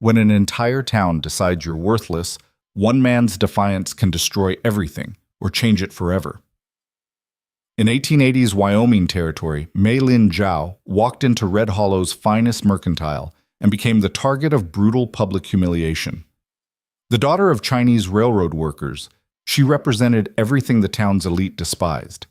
When an entire town decides you're worthless, one man's defiance can destroy everything or change it forever. In 1880s Wyoming territory, Mei Lin Zhao walked into Red Hollow's finest mercantile and became the target of brutal public humiliation. The daughter of Chinese railroad workers, she represented everything the town's elite despised.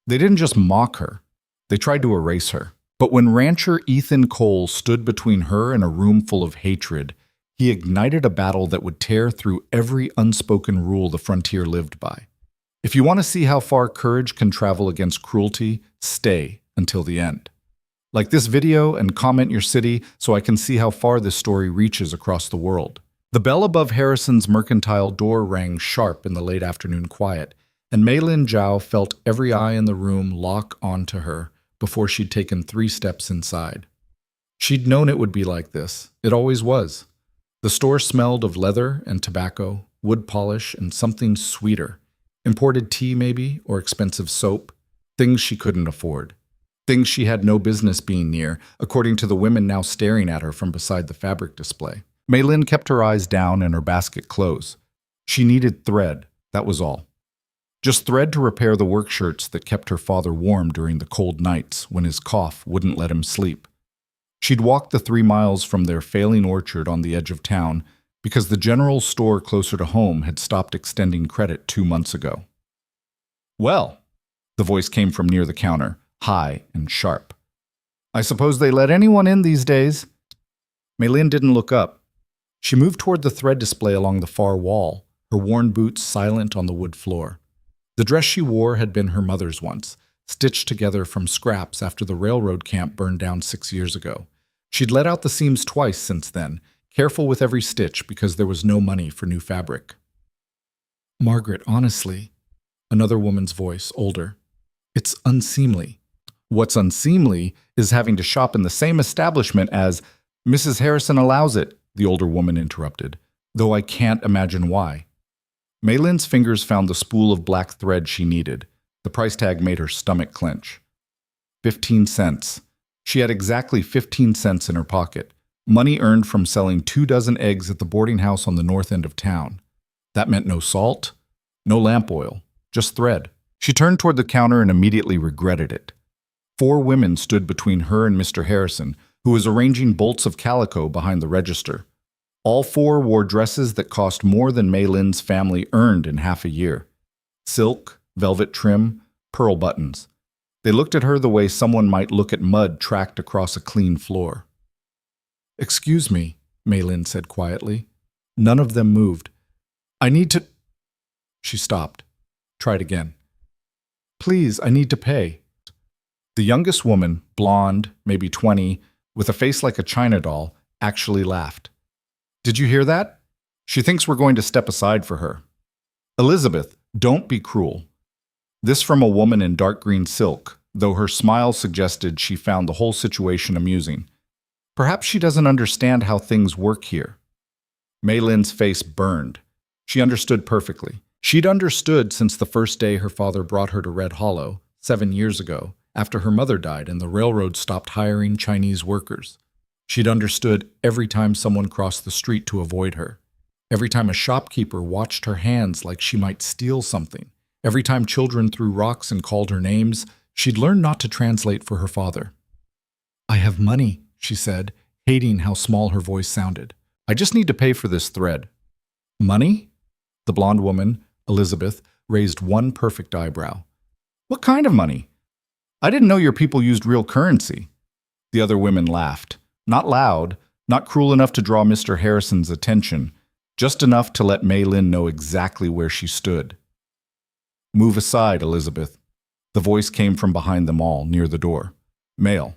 They didn't just mock her, they tried to erase her. But when rancher Ethan Cole stood between her and a room full of hatred, he ignited a battle that would tear through every unspoken rule the frontier lived by. If you want to see how far courage can travel against cruelty, stay until the end. Like this video and comment your city so I can see how far this story reaches across the world. The bell above Harrison's mercantile door rang sharp in the late afternoon quiet, and Mei Lin Zhao felt every eye in the room lock onto her before she'd taken 3 steps inside. She'd known it would be like this. It always was. The store smelled of leather and tobacco, wood polish, and something sweeter. Imported tea, maybe, or expensive soap. Things she couldn't afford. Things she had no business being near, according to the women now staring at her from beside the fabric display. Mei Lin kept her eyes down and her basket close. She needed thread, that was all. Just thread to repair the work shirts that kept her father warm during the cold nights when his cough wouldn't let him sleep. She'd walked the 3 miles from their failing orchard on the edge of town because the general store closer to home had stopped extending credit 2 months ago. "Well," the voice came from near the counter, high and sharp. "I suppose they let anyone in these days." Mei Lin didn't look up. She moved toward the thread display along the far wall, her worn boots silent on the wood floor. The dress she wore had been her mother's once, stitched together from scraps after the railroad camp burned down 6 years ago. She'd let out the seams twice since then, careful with every stitch because there was no money for new fabric. "Margaret, honestly," another woman's voice, older, "it's unseemly." "What's unseemly is having to shop in the same establishment as Mrs. Harrison allows it," the older woman interrupted, "though I can't imagine why." Mei Lin's fingers found the spool of black thread she needed. The price tag made her stomach clench. 15 cents. She had exactly 15 cents in her pocket, money earned from selling 2 dozen eggs at the boarding house on the north end of town. That meant no salt, no lamp oil, just thread. She turned toward the counter and immediately regretted it. 4 women stood between her and Mr. Harrison, who was arranging bolts of calico behind the register. All 4 wore dresses that cost more than Mei Lin's family earned in half a year. Silk, velvet trim, pearl buttons. They looked at her the way someone might look at mud tracked across a clean floor. "Excuse me," Mei Lin said quietly. None of them moved. "I need to—" She stopped. Tried again. "Please, I need to pay." The youngest woman, blonde, maybe 20, with a face like a china doll, actually laughed. "Did you hear that? She thinks we're going to step aside for her." "Elizabeth, don't be cruel." This from a woman in dark green silk, though her smile suggested she found the whole situation amusing. Perhaps she doesn't understand how things work here. Mei Lin's face burned. She understood perfectly. She'd understood since the first day her father brought her to Red Hollow, 7 years ago, after her mother died and the railroad stopped hiring Chinese workers. She'd understood every time someone crossed the street to avoid her. Every time a shopkeeper watched her hands like she might steal something. Every time children threw rocks and called her names, she'd learned not to translate for her father. "I have money," she said, hating how small her voice sounded. "I just need to pay for this thread." "Money?" The blonde woman, Elizabeth, raised one perfect eyebrow. "What kind of money? I didn't know your people used real currency." The other women laughed. Not loud, not cruel enough to draw Mr. Harrison's attention, just enough to let Mei Lin know exactly where she stood. "Move aside, Elizabeth." The voice came from behind them all, near the door. Male.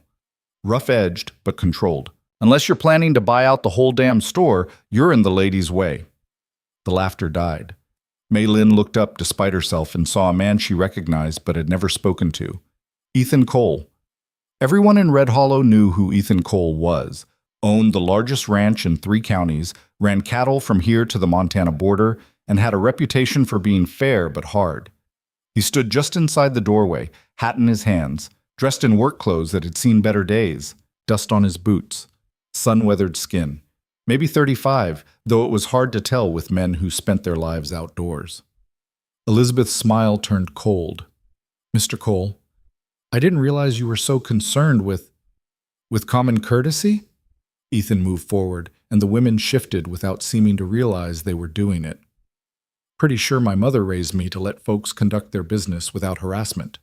Rough-edged, but controlled. "Unless you're planning to buy out the whole damn store, you're in the lady's way." The laughter died. Mei Lin looked up despite herself and saw a man she recognized but had never spoken to. Ethan Cole. Everyone in Red Hollow knew who Ethan Cole was. Owned the largest ranch in 3 counties, ran cattle from here to the Montana border, and had a reputation for being fair but hard. He stood just inside the doorway, hat in his hands, dressed in work clothes that had seen better days, dust on his boots, sun-weathered skin. Maybe 35, though it was hard to tell with men who spent their lives outdoors. Elizabeth's smile turned cold. Mr. Cole, I didn't realize you were so concerned with common courtesy? Ethan moved forward, and the women shifted without seeming to realize they were doing it. Pretty sure my mother raised me to let folks conduct their business without harassment.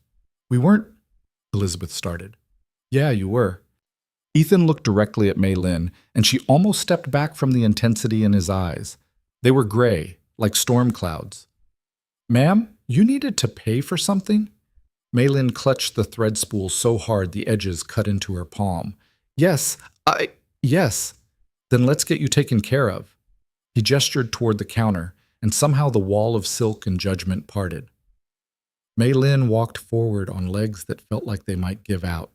We weren't, Elizabeth started. Yeah, you were. Ethan looked directly at Mei Lin, and she almost stepped back from the intensity in his eyes. They were gray, like storm clouds. Ma'am, you needed to pay for something? Mei Lin clutched the thread spool so hard the edges cut into her palm. Yes. Then let's get you taken care of. He gestured toward the counter, and somehow the wall of silk and judgment parted. Mei Lin walked forward on legs that felt like they might give out.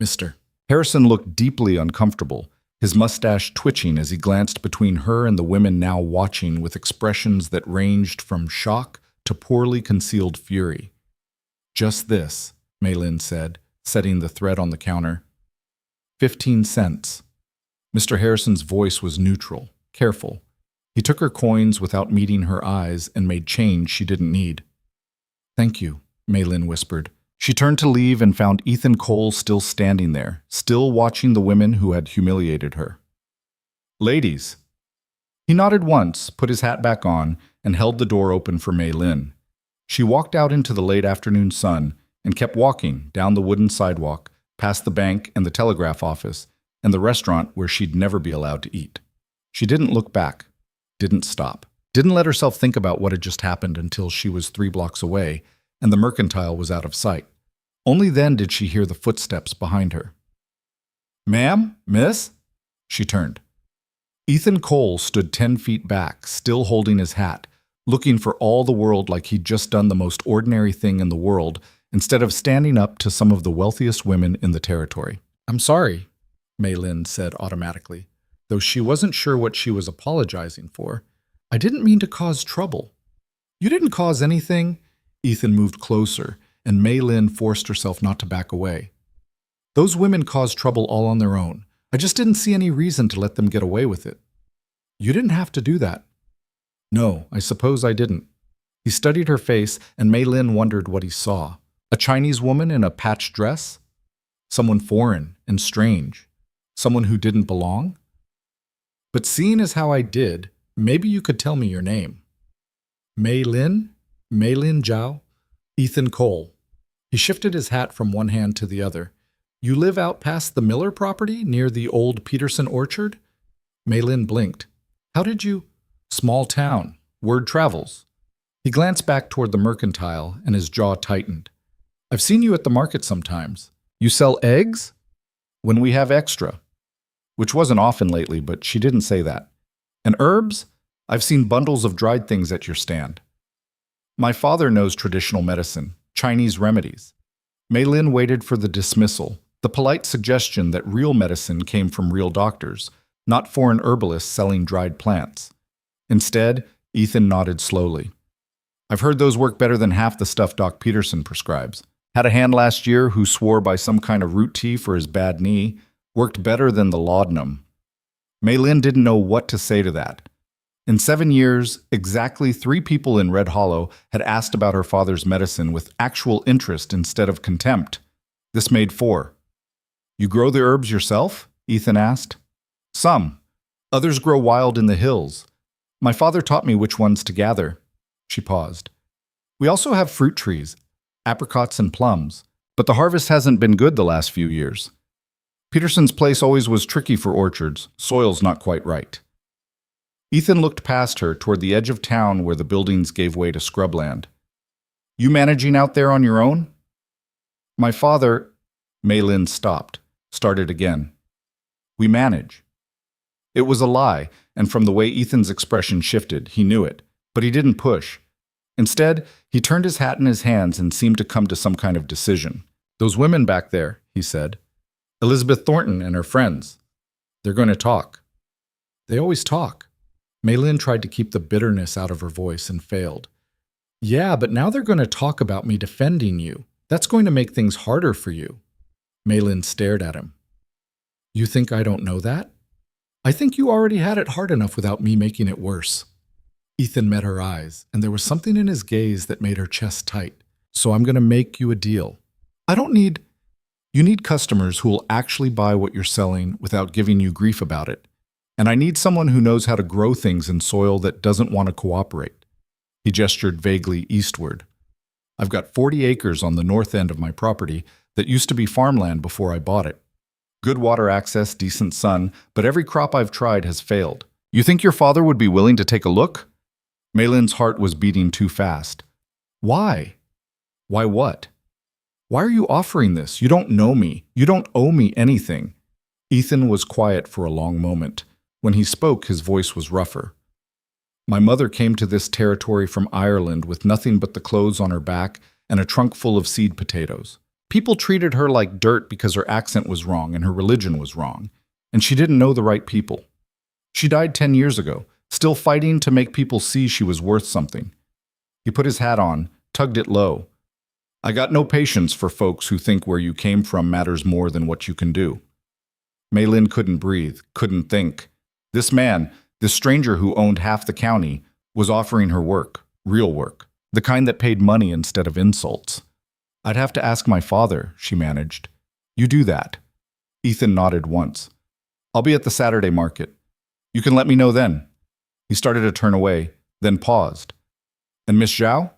Mr. Harrison looked deeply uncomfortable, his mustache twitching as he glanced between her and the women now watching with expressions that ranged from shock to poorly concealed fury. Just this, Mei Lin said, setting the thread on the counter. 15 cents. Mr. Harrison's voice was neutral, careful. He took her coins without meeting her eyes and made change she didn't need. Thank you, Mei Lin whispered. She turned to leave and found Ethan Cole still standing there, still watching the women who had humiliated her. Ladies. He nodded once, put his hat back on, and held the door open for Mei Lin. She walked out into the late afternoon sun and kept walking down the wooden sidewalk, past the bank and the telegraph office, and the restaurant where she'd never be allowed to eat. She didn't look back, didn't stop, didn't let herself think about what had just happened until she was 3 blocks away and the mercantile was out of sight. Only then did she hear the footsteps behind her. Ma'am? Miss? She turned. Ethan Cole stood 10 feet back, still holding his hat, looking for all the world like he'd just done the most ordinary thing in the world instead of standing up to some of the wealthiest women in the territory. I'm sorry, Mei Lin said automatically, though she wasn't sure what she was apologizing for. I didn't mean to cause trouble. You didn't cause anything? Ethan moved closer, and Mei Lin forced herself not to back away. Those women caused trouble all on their own. I just didn't see any reason to let them get away with it. You didn't have to do that. No, I suppose I didn't. He studied her face, and Mei Lin wondered what he saw. A Chinese woman in a patched dress? Someone foreign and strange. Someone who didn't belong? But seeing as how I did, maybe you could tell me your name. Mei Lin? Mei Lin Zhao? Ethan Cole. He shifted his hat from one hand to the other. You live out past the Miller property, near the old Peterson orchard? Mei Lin blinked. How did you? Small town. Word travels. He glanced back toward the mercantile, and his jaw tightened. I've seen you at the market sometimes. You sell eggs? When we have extra. Which wasn't often lately, but she didn't say that. And herbs? I've seen bundles of dried things at your stand. My father knows traditional medicine, Chinese remedies. Mei Lin waited for the dismissal, the polite suggestion that real medicine came from real doctors, not foreign herbalists selling dried plants. Instead, Ethan nodded slowly. I've heard those work better than half the stuff Doc Peterson prescribes. Had a hand last year who swore by some kind of root tea for his bad knee. Worked better than the laudanum. Mei Lin didn't know what to say to that. In 7 years, exactly 3 people in Red Hollow had asked about her father's medicine with actual interest instead of contempt. This made 4. You grow the herbs yourself? Ethan asked. Some. Others grow wild in the hills. My father taught me which ones to gather. She paused. We also have fruit trees, apricots and plums, but the harvest hasn't been good the last few years. Peterson's place always was tricky for orchards, soil's not quite right. Ethan looked past her toward the edge of town where the buildings gave way to scrubland. You managing out there on your own? My father, Mei Lin stopped, started again. We manage. It was a lie, and from the way Ethan's expression shifted, he knew it, but he didn't push. Instead, he turned his hat in his hands and seemed to come to some kind of decision. Those women back there, he said. Elizabeth Thornton and her friends. They're going to talk. They always talk. Mei Lin tried to keep the bitterness out of her voice and failed. Yeah, but now they're going to talk about me defending you. That's going to make things harder for you. Mei Lin stared at him. You think I don't know that? I think you already had it hard enough without me making it worse. Ethan met her eyes, and there was something in his gaze that made her chest tight. So I'm going to make you a deal. I don't need... You need customers who will actually buy what you're selling without giving you grief about it. And I need someone who knows how to grow things in soil that doesn't want to cooperate. He gestured vaguely eastward. I've got 40 acres on the north end of my property that used to be farmland before I bought it. Good water access, decent sun, but every crop I've tried has failed. You think your father would be willing to take a look? Maylin's heart was beating too fast. Why? Why what? Why are you offering this? You don't know me. You don't owe me anything. Ethan was quiet for a long moment. When he spoke, his voice was rougher. My mother came to this territory from Ireland with nothing but the clothes on her back and a trunk full of seed potatoes. People treated her like dirt because her accent was wrong and her religion was wrong, and she didn't know the right people. She died 10 years ago, still fighting to make people see she was worth something. He put his hat on, tugged it low. I got no patience for folks who think where you came from matters more than what you can do. Maylin couldn't breathe, couldn't think. This man, this stranger who owned half the county, was offering her work, real work, the kind that paid money instead of insults. I'd have to ask my father, she managed. You do that. Ethan nodded once. I'll be at the Saturday market. You can let me know then. He started to turn away, then paused. And Miss Zhao?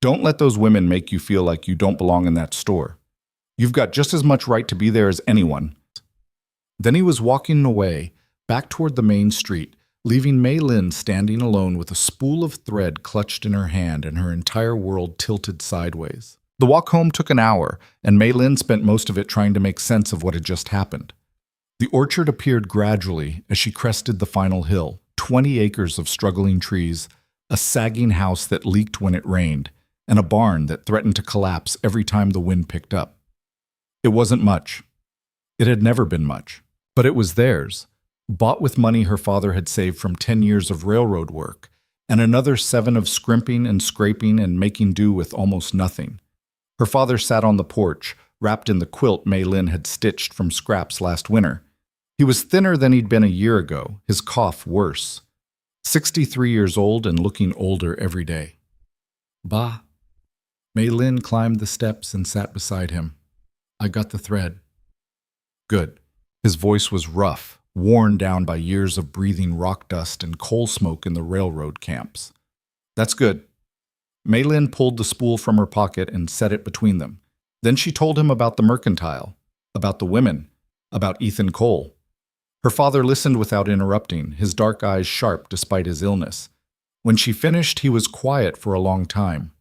Don't let those women make you feel like you don't belong in that store. You've got just as much right to be there as anyone. Then he was walking away, back toward the main street, leaving Maylin standing alone with a spool of thread clutched in her hand and her entire world tilted sideways. The walk home took an hour, and Maylin spent most of it trying to make sense of what had just happened. The orchard appeared gradually as she crested the final hill, 20 acres of struggling trees, a sagging house that leaked when it rained, and a barn that threatened to collapse every time the wind picked up. It wasn't much. It had never been much, but it was theirs, bought with money her father had saved from 10 years of railroad work, and another 7 of scrimping and scraping and making do with almost nothing. Her father sat on the porch, wrapped in the quilt Maylin had stitched from scraps last winter. He was thinner than he'd been a year ago, his cough worse. 63 years old and looking older every day. Bah. Maylin climbed the steps and sat beside him. I got the thread. Good. His voice was rough, worn down by years of breathing rock dust and coal smoke in the railroad camps. That's good. Maylin pulled the spool from her pocket and set it between them. Then she told him about the mercantile, about the women, about Ethan Cole. Her father listened without interrupting, his dark eyes sharp despite his illness. When she finished, he was quiet for a long time.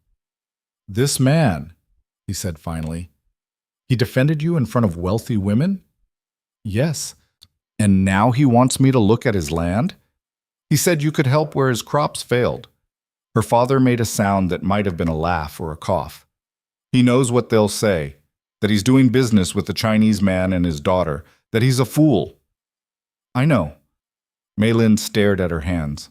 This man, he said finally, he defended you in front of wealthy women? Yes. And now he wants me to look at his land? He said you could help where his crops failed. Her father made a sound that might have been a laugh or a cough. He knows what they'll say, that he's doing business with the Chinese man and his daughter, that he's a fool. I know. Maylin stared at her hands.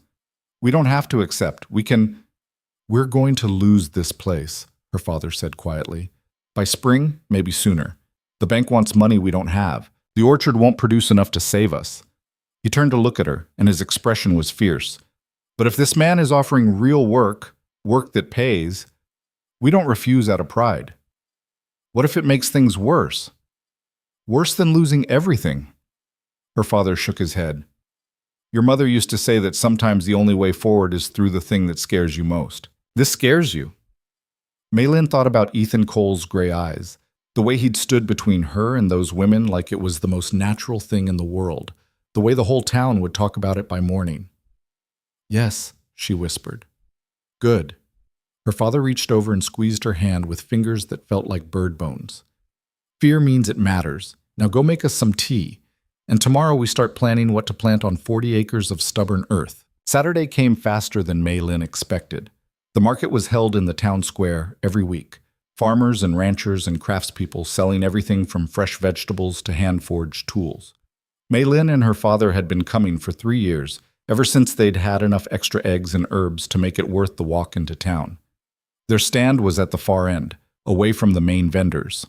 We don't have to accept. We're going to lose this place, her father said quietly. By spring, maybe sooner. The bank wants money we don't have. The orchard won't produce enough to save us. He turned to look at her, and his expression was fierce. But if this man is offering real work, work that pays, we don't refuse out of pride. What if it makes things worse? Worse than losing everything? Her father shook his head. Your mother used to say that sometimes the only way forward is through the thing that scares you most. This scares you. Maylin thought about Ethan Cole's gray eyes, the way he'd stood between her and those women like it was the most natural thing in the world, the way the whole town would talk about it by morning. Yes, she whispered. Good. Her father reached over and squeezed her hand with fingers that felt like bird bones. Fear means it matters. Now go make us some tea. And tomorrow we start planning what to plant on 40 acres of stubborn earth. Saturday came faster than Maylin expected. The market was held in the town square every week. Farmers and ranchers and craftspeople selling everything from fresh vegetables to hand-forged tools. Maylin and her father had been coming for 3 years, ever since they'd had enough extra eggs and herbs to make it worth the walk into town. Their stand was at the far end, away from the main vendors,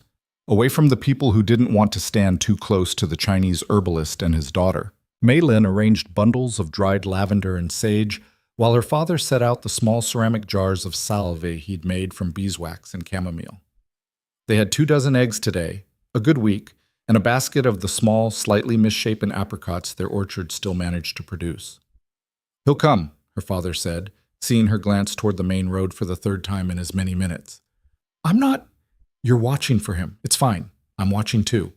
away from the people who didn't want to stand too close to the Chinese herbalist and his daughter. Maylin arranged bundles of dried lavender and sage, while her father set out the small ceramic jars of salve he'd made from beeswax and chamomile. They had 24 eggs today, a good week, and a basket of the small, slightly misshapen apricots their orchard still managed to produce. "He'll come," her father said, seeing her glance toward the main road for the third time in as many minutes. "I'm not—" "You're watching for him. It's fine. I'm watching too."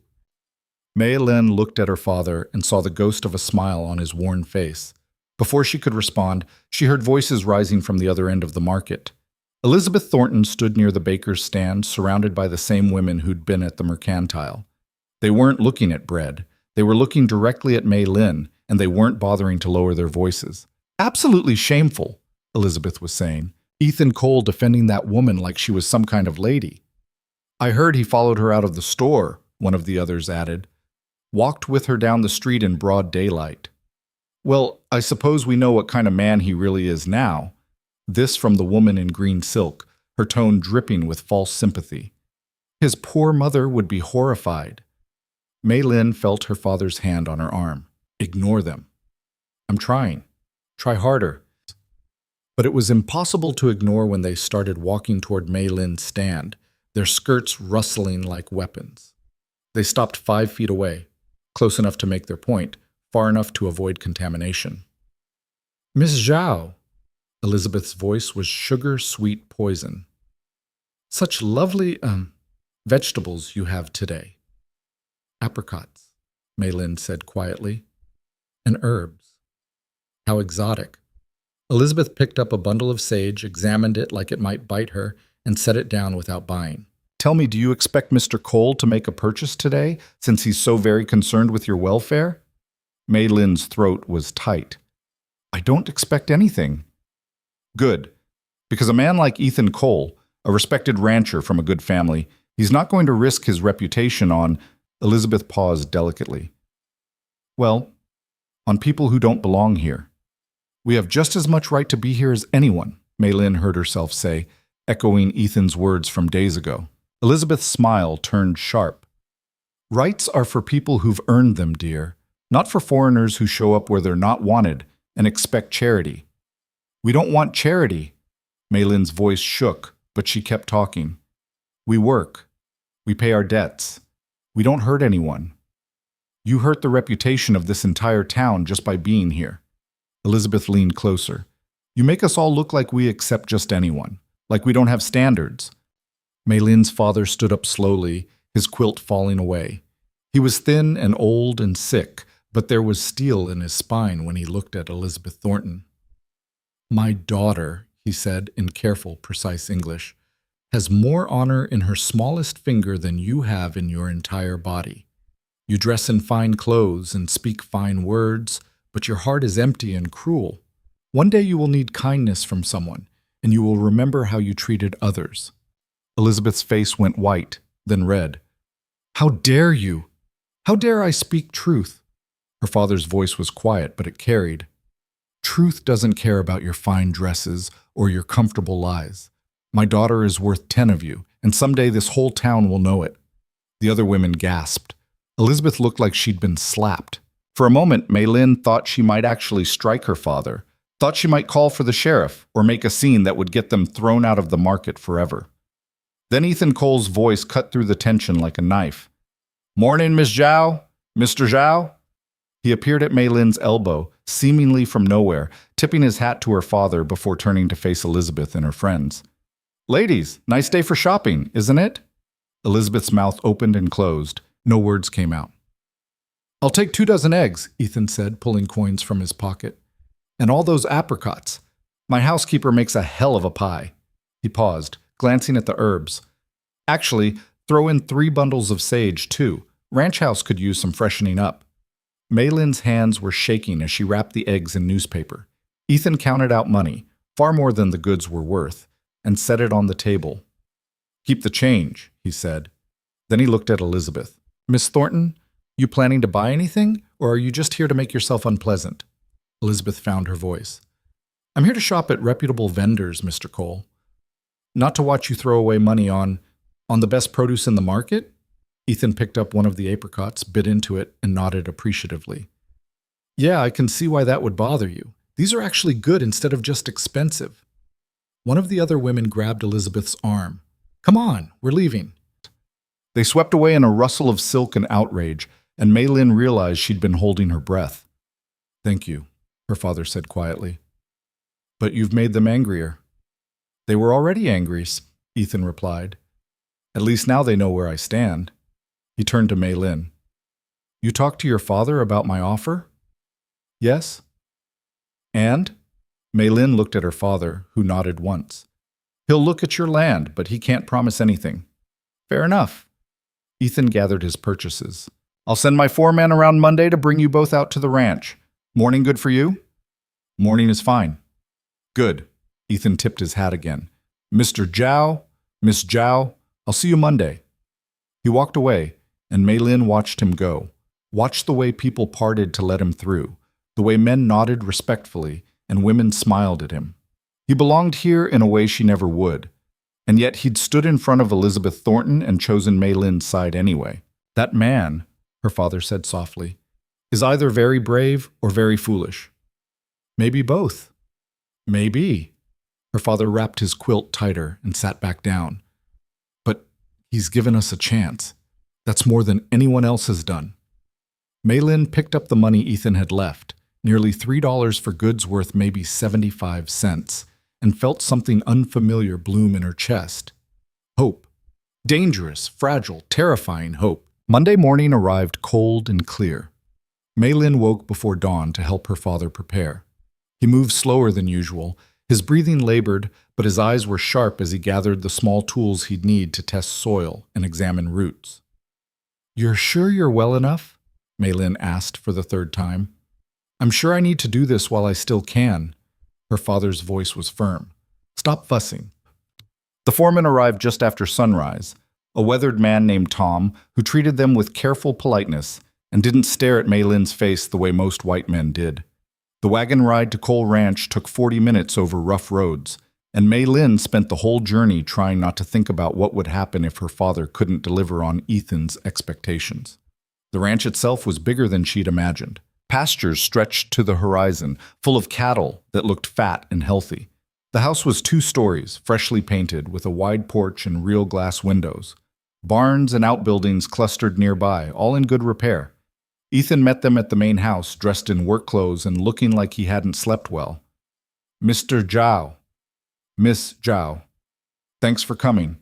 Maylin looked at her father and saw the ghost of a smile on his worn face. Before she could respond, she heard voices rising from the other end of the market. Elizabeth Thornton stood near the baker's stand, surrounded by the same women who'd been at the mercantile. They weren't looking at bread. They were looking directly at Maylin, and they weren't bothering to lower their voices. "Absolutely shameful," Elizabeth was saying. "Ethan Cole defending that woman like she was some kind of lady." "I heard he followed her out of the store," one of the others added. "Walked with her down the street in broad daylight." "Well, I suppose we know what kind of man he really is now." This from the woman in green silk, her tone dripping with false sympathy. "His poor mother would be horrified." Maylin felt her father's hand on her arm. "Ignore them." "I'm trying. Try harder." But it was impossible to ignore when they started walking toward Maylin's stand, their skirts rustling like weapons. They stopped 5 feet away, close enough to make their point, far enough to avoid contamination. "Miss Zhao," Elizabeth's voice was sugar-sweet poison. "Such lovely, vegetables you have today." "Apricots," Maylin said quietly. "And herbs. How exotic." Elizabeth picked up a bundle of sage, examined it like it might bite her, and set it down without buying. "Tell me, do you expect Mr. Cole to make a purchase today, since he's so very concerned with your welfare?" Maylin's throat was tight. "I don't expect anything." "Good. Because a man like Ethan Cole, a respected rancher from a good family, he's not going to risk his reputation on—" Elizabeth paused delicately. "Well, on people who don't belong here. We have just as much right to be here as anyone," Maylin heard herself say, echoing Ethan's words from days ago. Elizabeth's smile turned sharp. "Rights are for people who've earned them, dear, not for foreigners who show up where they're not wanted and expect charity." "We don't want charity." Maylin's voice shook, but she kept talking. "We work. We pay our debts. We don't hurt anyone. You hurt the reputation of this entire town just by being here." Elizabeth leaned closer. "You make us all look like we accept just anyone, like we don't have standards." Maylin's father stood up slowly, his quilt falling away. He was thin and old and sick, but there was steel in his spine when he looked at Elizabeth Thornton. "My daughter," he said in careful, precise English, "has more honor in her smallest finger than you have in your entire body. You dress in fine clothes and speak fine words, but your heart is empty and cruel. One day you will need kindness from someone, and you will remember how you treated others." Elizabeth's face went white, then red. "How dare you? How dare I speak truth?" Her father's voice was quiet, but it carried. "Truth doesn't care about your fine dresses or your comfortable lies. My daughter is worth 10 of you, and someday this whole town will know it." The other women gasped. Elizabeth looked like she'd been slapped. For a moment, Maylin thought she might actually strike her father, thought she might call for the sheriff or make a scene that would get them thrown out of the market forever. Then Ethan Cole's voice cut through the tension like a knife. "Morning, Miss Zhao? Mr. Zhao?" He appeared at Maylin's elbow, seemingly from nowhere, tipping his hat to her father before turning to face Elizabeth and her friends. "Ladies, nice day for shopping, isn't it?" Elizabeth's mouth opened and closed. No words came out. "I'll take 24 eggs," Ethan said, pulling coins from his pocket. "And all those apricots. My housekeeper makes a hell of a pie." He paused, glancing at the herbs. "Actually, throw in 3 bundles of sage, too. Ranch house could use some freshening up." Maylin's hands were shaking as she wrapped the eggs in newspaper. Ethan counted out money, far more than the goods were worth, and set it on the table. "Keep the change," he said. Then he looked at Elizabeth. "Miss Thornton, you planning to buy anything, or are you just here to make yourself unpleasant?" Elizabeth found her voice. "I'm here to shop at reputable vendors, Mr. Cole. Not to watch you throw away money on the best produce in the market?" Ethan picked up one of the apricots, bit into it, and nodded appreciatively. Yeah, I can see why that would bother you. These are actually good instead of just expensive. One of the other women grabbed Elizabeth's arm. Come on, we're leaving. They swept away in a rustle of silk and outrage, and Mei Lin realized she'd been holding her breath. Thank you, her father said quietly. But you've made them angrier. They were already angry, Ethan replied. At least now they know where I stand. He turned to Mei Lin. You talked to your father about my offer? Yes. And? Mei Lin looked at her father, who nodded once. He'll look at your land, but he can't promise anything. Fair enough. Ethan gathered his purchases. I'll send my foreman around Monday to bring you both out to the ranch. Morning good for you? Morning is fine. Good. Ethan tipped his hat again. Mr. Zhao, Miss Zhao, I'll see you Monday. He walked away, and Mei Lin watched him go. Watched the way people parted to let him through, the way men nodded respectfully and women smiled at him. He belonged here in a way she never would, and yet he'd stood in front of Elizabeth Thornton and chosen Mei Lin's side anyway. That man, her father said softly, is either very brave or very foolish. Maybe both. Maybe. Her father wrapped his quilt tighter and sat back down. But he's given us a chance. That's more than anyone else has done. Mei Lin picked up the money Ethan had left, nearly $3 for goods worth maybe 75 cents, and felt something unfamiliar bloom in her chest. Hope. Dangerous, fragile, terrifying hope. Monday morning arrived cold and clear. Mei Lin woke before dawn to help her father prepare. He moved slower than usual. His breathing labored, but his eyes were sharp as he gathered the small tools he'd need to test soil and examine roots. You're sure you're well enough? Mei Lin asked for the third time. I'm sure I need to do this while I still can. Her father's voice was firm. Stop fussing. The foreman arrived just after sunrise, a weathered man named Tom who treated them with careful politeness and didn't stare at Mei Lin's face the way most white men did. The wagon ride to Cole Ranch took 40 minutes over rough roads, and Mei Lin spent the whole journey trying not to think about what would happen if her father couldn't deliver on Ethan's expectations. The ranch itself was bigger than she'd imagined. Pastures stretched to the horizon, full of cattle that looked fat and healthy. The house was 2 stories, freshly painted, with a wide porch and real glass windows. Barns and outbuildings clustered nearby, all in good repair. Ethan met them at the main house, dressed in work clothes and looking like he hadn't slept well. Mr. Zhao. Miss Zhao. Thanks for coming.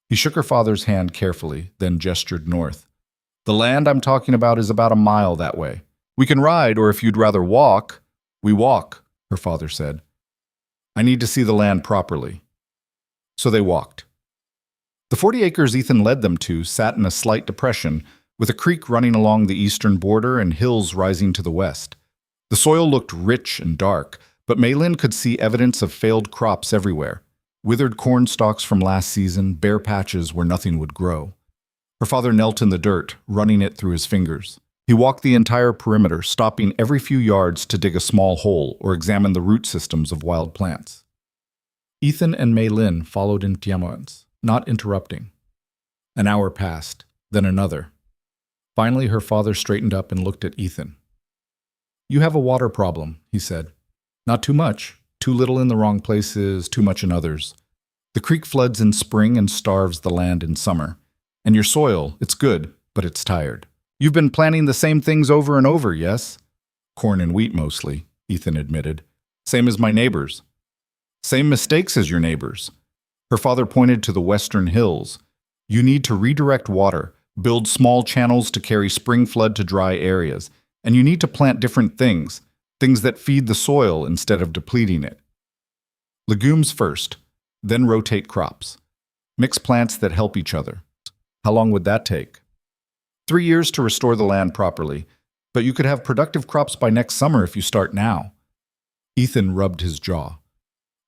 He shook her father's hand carefully, then gestured north. The land I'm talking about is about a mile that way. We can ride, or if you'd rather walk, we walk, her father said. I need to see the land properly. So they walked. The 40 acres Ethan led them to sat in a slight depression, with a creek running along the eastern border and hills rising to the west. The soil looked rich and dark, but Mei Lin could see evidence of failed crops everywhere. Withered corn stalks from last season, bare patches where nothing would grow. Her father knelt in the dirt, running it through his fingers. He walked the entire perimeter, stopping every few yards to dig a small hole or examine the root systems of wild plants. Ethan and Mei Lin followed in Tiamoans, not interrupting. An hour passed, then another. Finally, her father straightened up and looked at Ethan. You have a water problem, he said. Not too much. Too little in the wrong places, too much in others. The creek floods in spring and starves the land in summer. And your soil, it's good, but it's tired. You've been planting the same things over and over, yes? Corn and wheat mostly, Ethan admitted. Same as my neighbors. Same mistakes as your neighbors. Her father pointed to the western hills. You need to redirect water, build small channels to carry spring flood to dry areas, and you need to plant different things, things that feed the soil instead of depleting it. Legumes first, then rotate crops. Mix plants that help each other. How long would that take? 3 years to restore the land properly, but you could have productive crops by next summer if you start now. Ethan rubbed his jaw.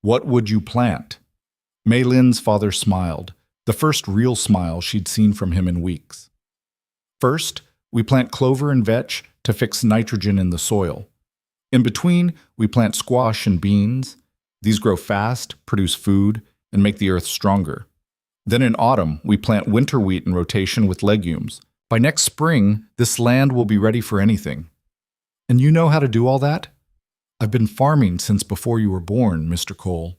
What would you plant? Mei Lin's father smiled, the first real smile she'd seen from him in weeks. First, we plant clover and vetch to fix nitrogen in the soil. In between, we plant squash and beans. These grow fast, produce food, and make the earth stronger. Then in autumn, we plant winter wheat in rotation with legumes. By next spring, this land will be ready for anything. And you know how to do all that? I've been farming since before you were born, Mr. Cole.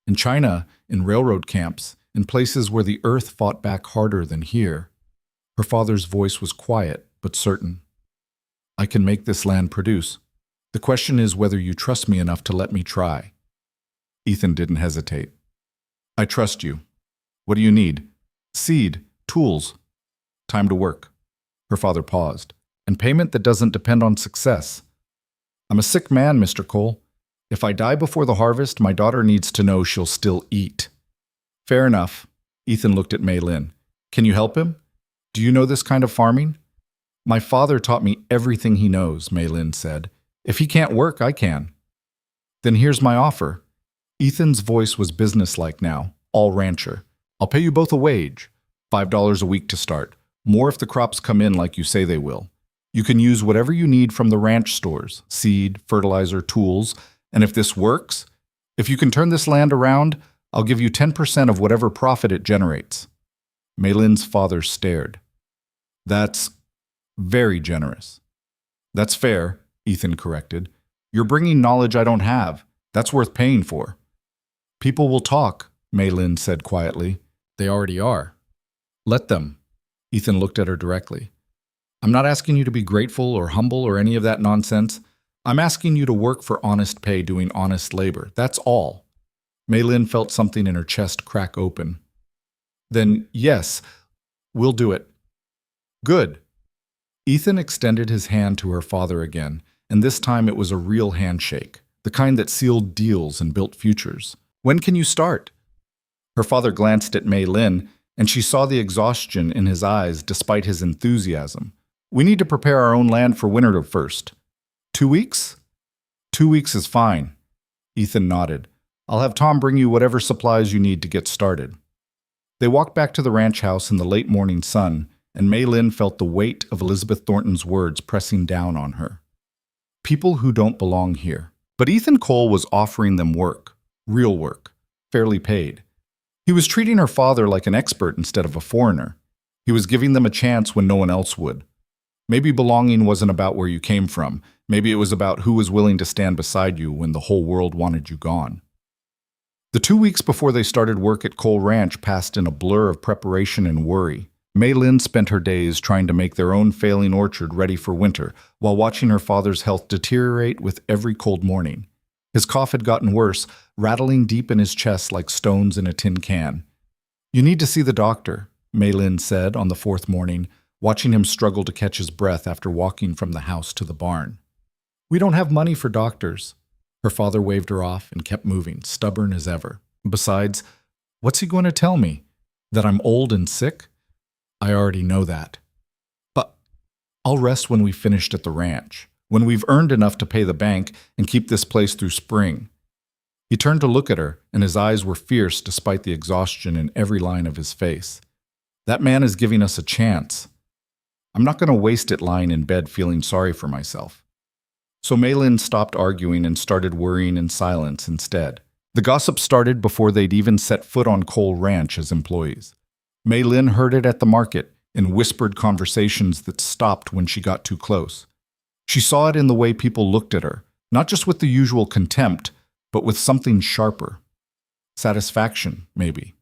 In China, in railroad camps, in places where the earth fought back harder than here. Her father's voice was quiet, but certain. I can make this land produce. The question is whether you trust me enough to let me try. Ethan didn't hesitate. I trust you. What do you need? Seed, tools, time to work. Her father paused. And payment that doesn't depend on success. I'm a sick man, Mr. Cole. If I die before the harvest, my daughter needs to know she'll still eat. Fair enough. Ethan looked at Mei Lin. Can you help him? Do you know this kind of farming? My father taught me everything he knows, Mei Lin said. If he can't work, I can. Then here's my offer. Ethan's voice was businesslike now, all rancher. I'll pay you both a wage, $5 a week to start. More if the crops come in like you say they will. You can use whatever you need from the ranch stores, seed, fertilizer, tools, and if this works, if you can turn this land around, I'll give you 10% of whatever profit it generates. Mei Lin's father stared. That's very generous. That's fair, Ethan corrected. You're bringing knowledge I don't have. That's worth paying for. People will talk, Mei Lin said quietly. They already are. Let them. Ethan looked at her directly. I'm not asking you to be grateful or humble or any of that nonsense. I'm asking you to work for honest pay doing honest labor. That's all. Mei Lin felt something in her chest crack open. Then, yes, we'll do it. Good. Ethan extended his hand to her father again, and this time it was a real handshake, the kind that sealed deals and built futures. When can you start? Her father glanced at Mei Lin, and she saw the exhaustion in his eyes despite his enthusiasm. We need to prepare our own land for winter first. 2 weeks? 2 weeks is fine. Ethan nodded. I'll have Tom bring you whatever supplies you need to get started. They walked back to the ranch house in the late morning sun, and Mei Lin felt the weight of Elizabeth Thornton's words pressing down on her. People who don't belong here. But Ethan Cole was offering them work, real work, fairly paid. He was treating her father like an expert instead of a foreigner. He was giving them a chance when no one else would. Maybe belonging wasn't about where you came from. Maybe it was about who was willing to stand beside you when the whole world wanted you gone. The 2 weeks before they started work at Cole Ranch passed in a blur of preparation and worry. Mei Lin spent her days trying to make their own failing orchard ready for winter, while watching her father's health deteriorate with every cold morning. His cough had gotten worse, rattling deep in his chest like stones in a tin can. You need to see the doctor, Mei Lin said on the 4th morning, watching him struggle to catch his breath after walking from the house to the barn. We don't have money for doctors. Her father waved her off and kept moving, stubborn as ever. Besides, what's he going to tell me? That I'm old and sick? I already know that. But I'll rest when we've finished at the ranch, when we've earned enough to pay the bank and keep this place through spring. He turned to look at her, and his eyes were fierce despite the exhaustion in every line of his face. That man is giving us a chance. I'm not going to waste it lying in bed feeling sorry for myself. So Mei Lin stopped arguing and started worrying in silence instead. The gossip started before they'd even set foot on Cole Ranch as employees. Mei Lin heard it at the market, in whispered conversations that stopped when she got too close. She saw it in the way people looked at her, not just with the usual contempt, but with something sharper. Satisfaction, maybe.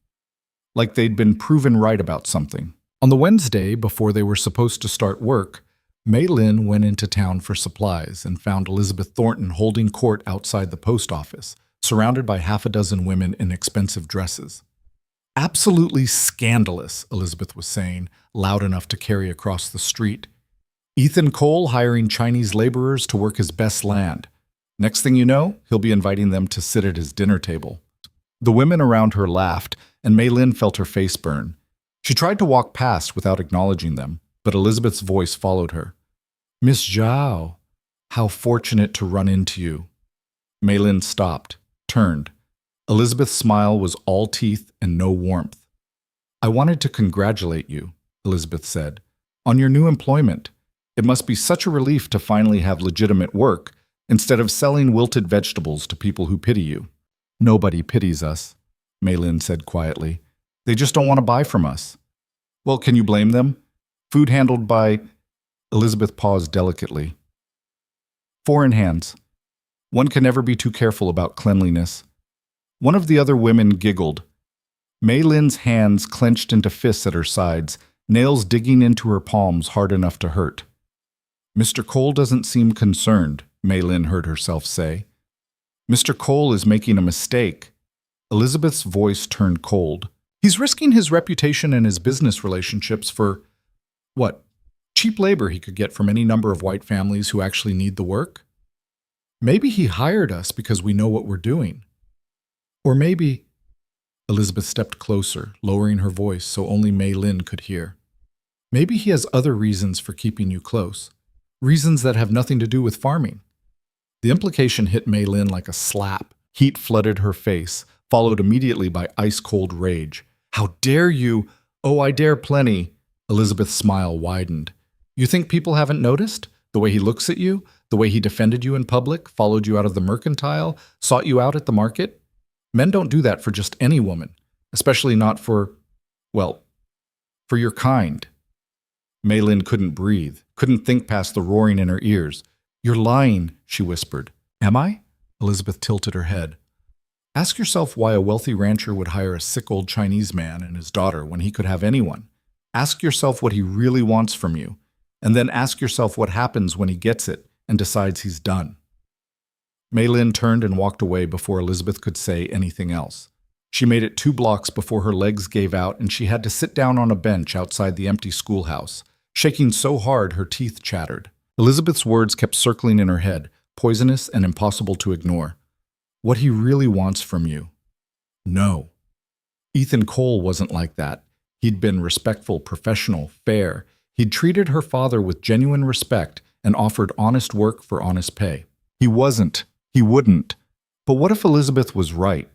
Like they'd been proven right about something. On the Wednesday, before they were supposed to start work, Mei Lin went into town for supplies and found Elizabeth Thornton holding court outside the post office, surrounded by half a dozen women in expensive dresses. Absolutely scandalous, Elizabeth was saying, loud enough to carry across the street. Ethan Cole hiring Chinese laborers to work his best land. Next thing you know, he'll be inviting them to sit at his dinner table. The women around her laughed, and Mei Lin felt her face burn. She tried to walk past without acknowledging them, but Elizabeth's voice followed her. Miss Zhao, how fortunate to run into you. Mei Lin stopped, turned. Elizabeth's smile was all teeth and no warmth. I wanted to congratulate you, Elizabeth said, on your new employment. It must be such a relief to finally have legitimate work instead of selling wilted vegetables to people who pity you. Nobody pities us, Mei Lin said quietly. They just don't want to buy from us. Well, can you blame them? Food handled by... Elizabeth paused delicately. Foreign hands. One can never be too careful about cleanliness. One of the other women giggled. Mei Lin's hands clenched into fists at her sides, nails digging into her palms hard enough to hurt. Mr. Cole doesn't seem concerned, Mei Lin heard herself say. Mr. Cole is making a mistake. Elizabeth's voice turned cold. He's risking his reputation and his business relationships for, what, cheap labor he could get from any number of white families who actually need the work? Maybe he hired us because we know what we're doing. Or maybe... Elizabeth stepped closer, lowering her voice so only Mei Lin could hear. Maybe he has other reasons for keeping you close. Reasons that have nothing to do with farming. The implication hit Mei Lin like a slap. Heat flooded her face, followed immediately by ice-cold rage. How dare you? Oh, I dare plenty. Elizabeth's smile widened. You think people haven't noticed? The way he looks at you? The way he defended you in public, followed you out of the mercantile, sought you out at the market? Men don't do that for just any woman, especially not for, well, for your kind. Mei Lin couldn't breathe, couldn't think past the roaring in her ears. You're lying, she whispered. Am I? Elizabeth tilted her head. Ask yourself why a wealthy rancher would hire a sick old Chinese man and his daughter when he could have anyone. Ask yourself what he really wants from you, and then ask yourself what happens when he gets it and decides he's done. Mei Lin turned and walked away before Elizabeth could say anything else. She made it 2 blocks before her legs gave out and she had to sit down on a bench outside the empty schoolhouse, shaking so hard her teeth chattered. Elizabeth's words kept circling in her head, poisonous and impossible to ignore. What he really wants from you. No. Ethan Cole wasn't like that. He'd been respectful, professional, fair. He'd treated her father with genuine respect and offered honest work for honest pay. He wasn't. He wouldn't. But what if Elizabeth was right?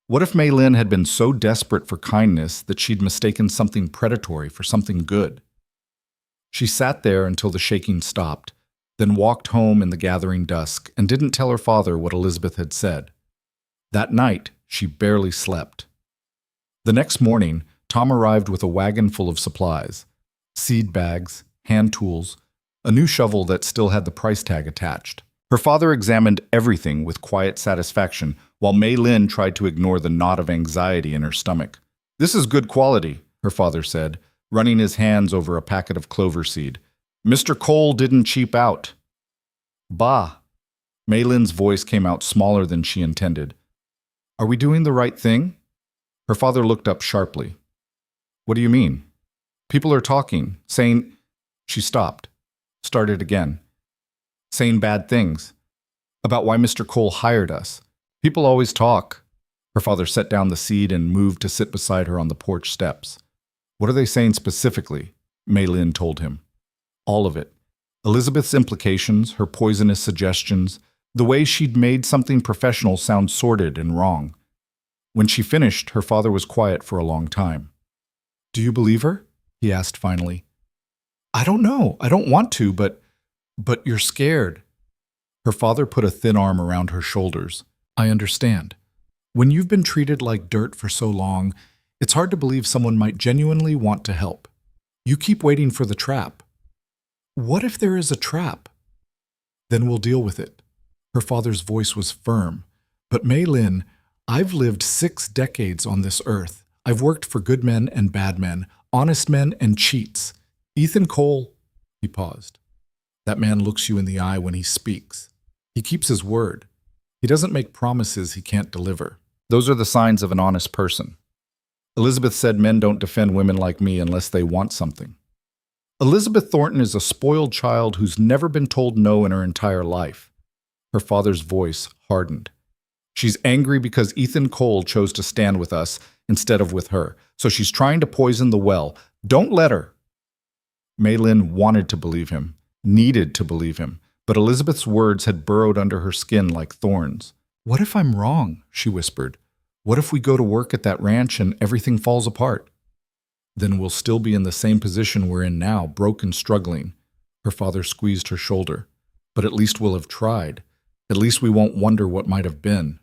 What if Mei Lin had been so desperate for kindness that she'd mistaken something predatory for something good? She sat there until the shaking stopped, then walked home in the gathering dusk and didn't tell her father what Elizabeth had said. That night, she barely slept. The next morning, Tom arrived with a wagon full of supplies. Seed bags, hand tools, a new shovel that still had the price tag attached. Her father examined everything with quiet satisfaction, while Mei Lin tried to ignore the knot of anxiety in her stomach. This is good quality, her father said, running his hands over a packet of clover seed. Mr. Cole didn't cheap out. Bah! Mei Lin's voice came out smaller than she intended. Are we doing the right thing? Her father looked up sharply. What do you mean? People are talking, saying... She stopped, started again. Saying bad things. About why Mr. Cole hired us. People always talk. Her father set down the seed and moved to sit beside her on the porch steps. What are they saying specifically? Mei Lin told him. All of it. Elizabeth's implications, her poisonous suggestions, the way she'd made something professional sound sordid and wrong. When she finished, her father was quiet for a long time. Do you believe her? He asked finally. I don't know. I don't want to, but you're scared. Her father put a thin arm around her shoulders. I understand. When you've been treated like dirt for so long, it's hard to believe someone might genuinely want to help. You keep waiting for the trap. What if there is a trap? Then we'll deal with it. Her father's voice was firm. But Mei Lin, I've lived 6 decades on this earth. I've worked for good men and bad men, honest men and cheats. Ethan Cole, he paused. That man looks you in the eye when he speaks. He keeps his word. He doesn't make promises he can't deliver. Those are the signs of an honest person. Elizabeth said men don't defend women like me unless they want something. Elizabeth Thornton is a spoiled child who's never been told no in her entire life. Her father's voice hardened. She's angry because Ethan Cole chose to stand with us instead of with her, so she's trying to poison the well. Don't let her. Mei Lin wanted to believe him, needed to believe him, but Elizabeth's words had burrowed under her skin like thorns. What if I'm wrong? She whispered. What if we go to work at that ranch and everything falls apart? Then we'll still be in the same position we're in now, broke and struggling. Her father squeezed her shoulder. But at least we'll have tried. At least we won't wonder what might have been.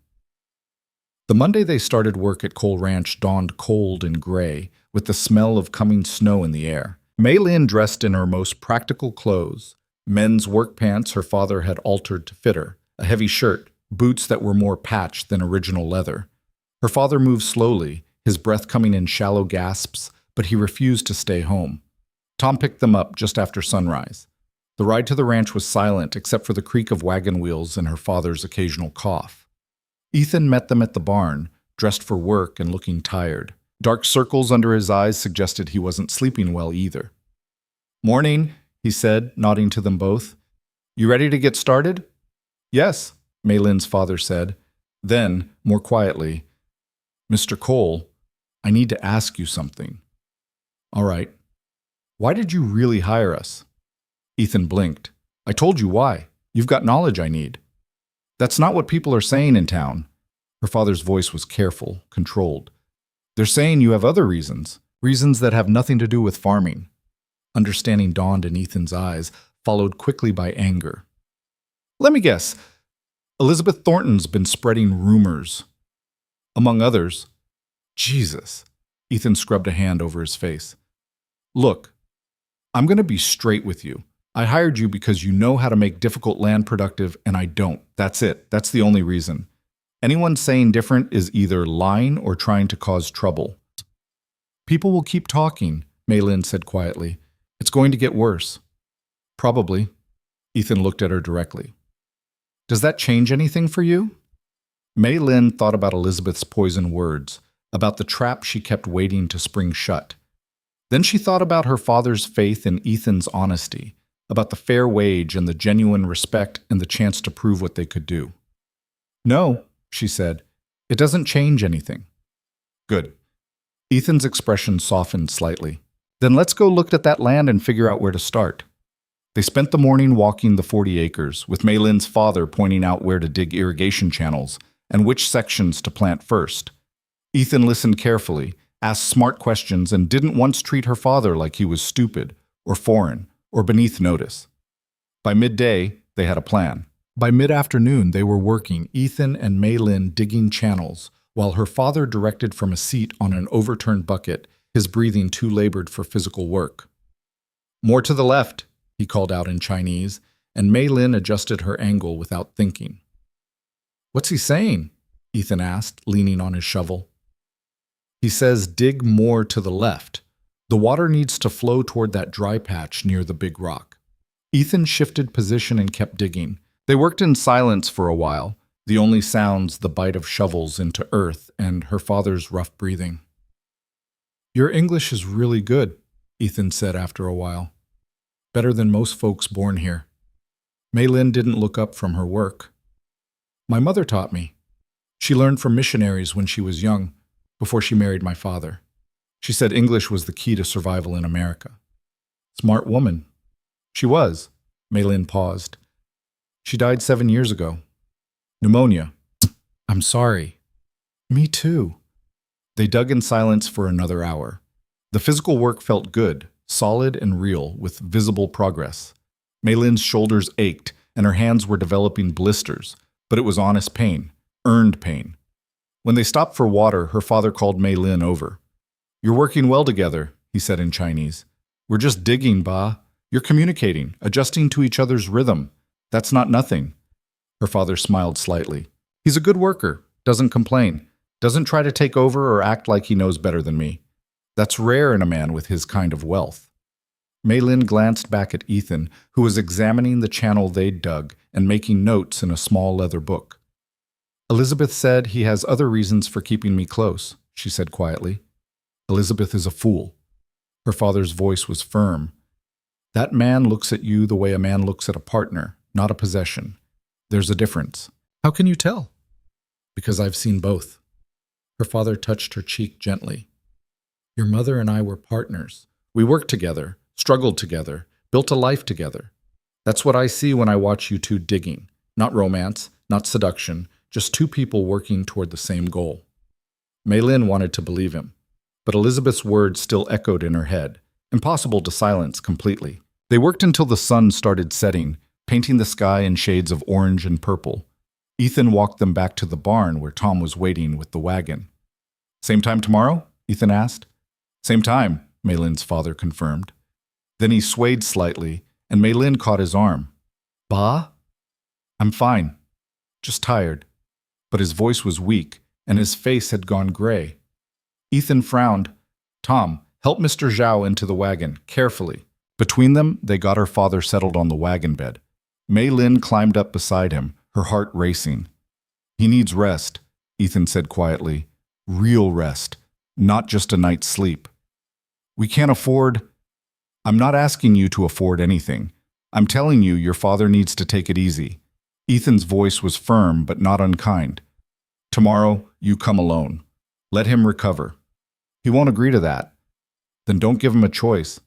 The Monday they started work at Cole Ranch dawned cold and gray, with the smell of coming snow in the air. Mei Lin dressed in her most practical clothes, Men's work pants her father had altered to fit her, a heavy shirt, boots that were more patched than original leather. Her father moved slowly, his breath coming in shallow gasps, but he refused to stay home. Tom picked them up just after sunrise. The ride to the ranch was silent except for the creak of wagon wheels and her father's occasional cough. Ethan met them at the barn, dressed for work and looking tired. Dark circles under his eyes suggested he wasn't sleeping well either. "Morning," he said, nodding to them both. "You ready to get started?" "Yes," Maylin's father said. Then, more quietly, "Mr. Cole, I need to ask you something." "All right. Why did you really hire us?" Ethan blinked. "I told you why. You've got knowledge I need." "That's not what people are saying in town." Her father's voice was careful, controlled. "They're saying you have other reasons that have nothing to do with farming." Understanding dawned in Ethan's eyes, followed quickly by anger. "Let me guess. Elizabeth Thornton's been spreading rumors." "Among others." "Jesus." Ethan scrubbed a hand over his face. "Look, I'm going to be straight with you. I hired you because you know how to make difficult land productive, and I don't. That's it. That's the only reason. Anyone saying different is either lying or trying to cause trouble." "People will keep talking," Maylin said quietly. "It's going to get worse." "Probably." Ethan looked at her directly. "Does that change anything for you?" Maylin thought about Elizabeth's poison words, about the trap she kept waiting to spring shut. Then she thought about her father's faith in Ethan's honesty, about the fair wage and the genuine respect and the chance to prove what they could do. "No," she said, "it doesn't change anything." "Good." Ethan's expression softened slightly. "Then let's go look at that land and figure out where to start." They spent the morning walking the 40 acres, with Maylin's father pointing out where to dig irrigation channels and which sections to plant first. Ethan listened carefully, asked smart questions, and didn't once treat her father like he was stupid or foreign or beneath notice. By midday, they had a plan. By mid-afternoon, they were working, Ethan and Maylin digging channels, while her father directed from a seat on an overturned bucket, his breathing too labored for physical work. "More to the left," he called out in Chinese, and Maylin adjusted her angle without thinking. "What's he saying?" Ethan asked, leaning on his shovel. "He says dig more to the left. The water needs to flow toward that dry patch near the big rock." Ethan shifted position and kept digging. They worked in silence for a while, the only sounds the bite of shovels into earth and her father's rough breathing. "Your English is really good," Ethan said after a while. "Better than most folks born here." Maylin didn't look up from her work. "My mother taught me. She learned from missionaries when she was young, before she married my father. She said English was the key to survival in America." "Smart woman." "She was." Maylin paused. "She died 7 years ago. Pneumonia." "I'm sorry." "Me too." They dug in silence for another hour. The physical work felt good, solid and real, with visible progress. Maylin's shoulders ached, and her hands were developing blisters, but it was honest pain, earned pain. When they stopped for water, her father called Maylin over. "You're working well together," he said in Chinese. "We're just digging, Ba. You're communicating, adjusting to each other's rhythm. That's not nothing." Her father smiled slightly. "He's a good worker, doesn't complain, doesn't try to take over or act like he knows better than me. That's rare in a man with his kind of wealth." Maylin glanced back at Ethan, who was examining the channel they'd dug and making notes in a small leather book. "Elizabeth said he has other reasons for keeping me close," she said quietly. "Elizabeth is a fool." Her father's voice was firm. "That man looks at you the way a man looks at a partner, not a possession. There's a difference." "How can you tell?" "Because I've seen both." Her father touched her cheek gently. "Your mother and I were partners. We worked together, struggled together, built a life together. That's what I see when I watch you two digging. Not romance, not seduction, just two people working toward the same goal." Maylin wanted to believe him, but Elizabeth's words still echoed in her head, impossible to silence completely. They worked until the sun started setting, painting the sky in shades of orange and purple. Ethan walked them back to the barn where Tom was waiting with the wagon. "Same time tomorrow?" Ethan asked. "Same time," Maylin's father confirmed. Then he swayed slightly, and Mei Lin caught his arm. "Ba? I'm fine. Just tired." But his voice was weak, and his face had gone gray. Ethan frowned. "Tom, help Mr. Zhao into the wagon, carefully." Between them, they got her father settled on the wagon bed. Mei Lin climbed up beside him, her heart racing. "He needs rest," Ethan said quietly. "Real rest, not just a night's sleep. We can't afford—" "I'm not asking you to afford anything. I'm telling you your father needs to take it easy." Ethan's voice was firm but not unkind. "Tomorrow, you come alone. Let him recover." "He won't agree to that." "Then don't give him a choice."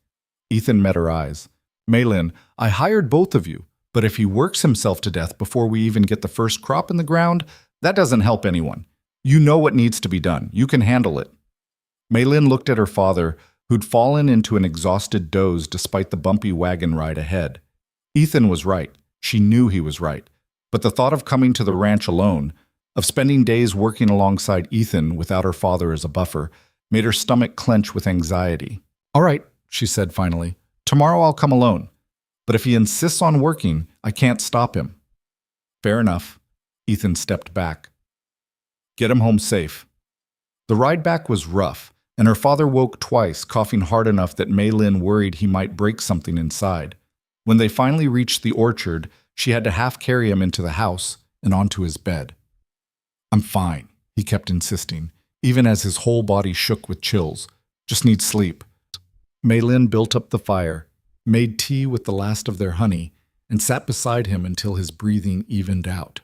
Ethan met her eyes. "Mei Lin, I hired both of you, but if he works himself to death before we even get the first crop in the ground, that doesn't help anyone. You know what needs to be done. You can handle it." Mei Lin looked at her father, who'd fallen into an exhausted doze despite the bumpy wagon ride ahead. Ethan was right. She knew he was right. But the thought of coming to the ranch alone, of spending days working alongside Ethan without her father as a buffer, made her stomach clench with anxiety. "All right," she said finally. "Tomorrow I'll come alone. But if he insists on working, I can't stop him." "Fair enough." Ethan stepped back. "Get him home safe." The ride back was rough, and her father woke twice, coughing hard enough that Mei Lin worried he might break something inside. When they finally reached the orchard, she had to half carry him into the house and onto his bed. "I'm fine," he kept insisting, even as his whole body shook with chills. "Just need sleep." Mei Lin built up the fire, made tea with the last of their honey, and sat beside him until his breathing evened out.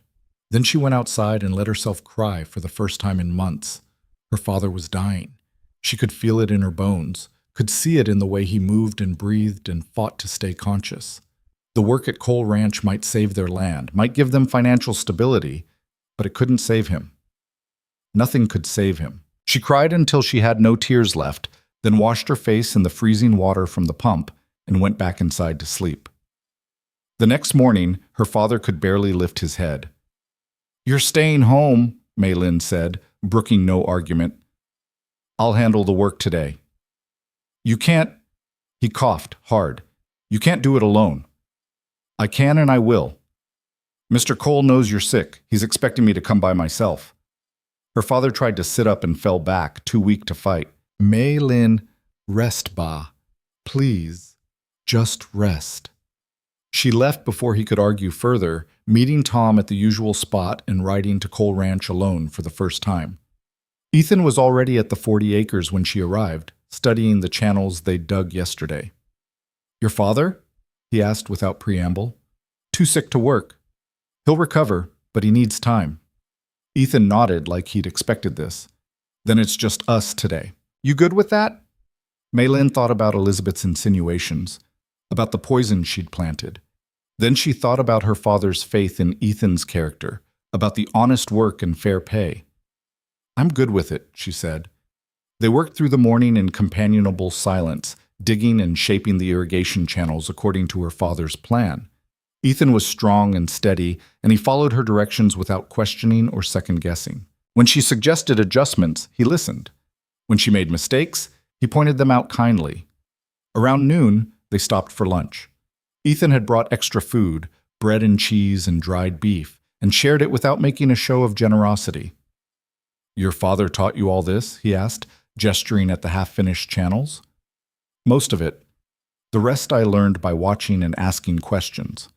Then she went outside and let herself cry for the first time in months. Her father was dying. She could feel it in her bones, could see it in the way he moved and breathed and fought to stay conscious. The work at Cole Ranch might save their land, might give them financial stability, but it couldn't save him. Nothing could save him. She cried until she had no tears left, then washed her face in the freezing water from the pump and went back inside to sleep. The next morning, her father could barely lift his head. "You're staying home," Mei Lin said, brooking no argument. "I'll handle the work today." "You can't—" He coughed hard. "You can't do it alone." "I can and I will. Mr. Cole knows you're sick. He's expecting me to come by myself." Her father tried to sit up and fell back, too weak to fight. "Mei Lin, rest, Ba. Please, just rest." She left before he could argue further, meeting Tom at the usual spot and riding to Cole Ranch alone for the first time. Ethan was already at the 40 acres when she arrived, studying the channels they'd dug yesterday. "Your father?" he asked without preamble. "Too sick to work. He'll recover, but he needs time." Ethan nodded like he'd expected this. "Then it's just us today. You good with that?" Mei Lin thought about Elizabeth's insinuations, about the poison she'd planted. Then she thought about her father's faith in Ethan's character, about the honest work and fair pay. "I'm good with it," she said. They worked through the morning in companionable silence, digging and shaping the irrigation channels according to her father's plan. Ethan was strong and steady, and he followed her directions without questioning or second-guessing. When she suggested adjustments, he listened. When she made mistakes, he pointed them out kindly. Around noon, they stopped for lunch. Ethan had brought extra food, bread and cheese and dried beef, and shared it without making a show of generosity. "Your father taught you all this?" he asked, gesturing at the half-finished channels. "Most of it. The rest I learned by watching and asking questions."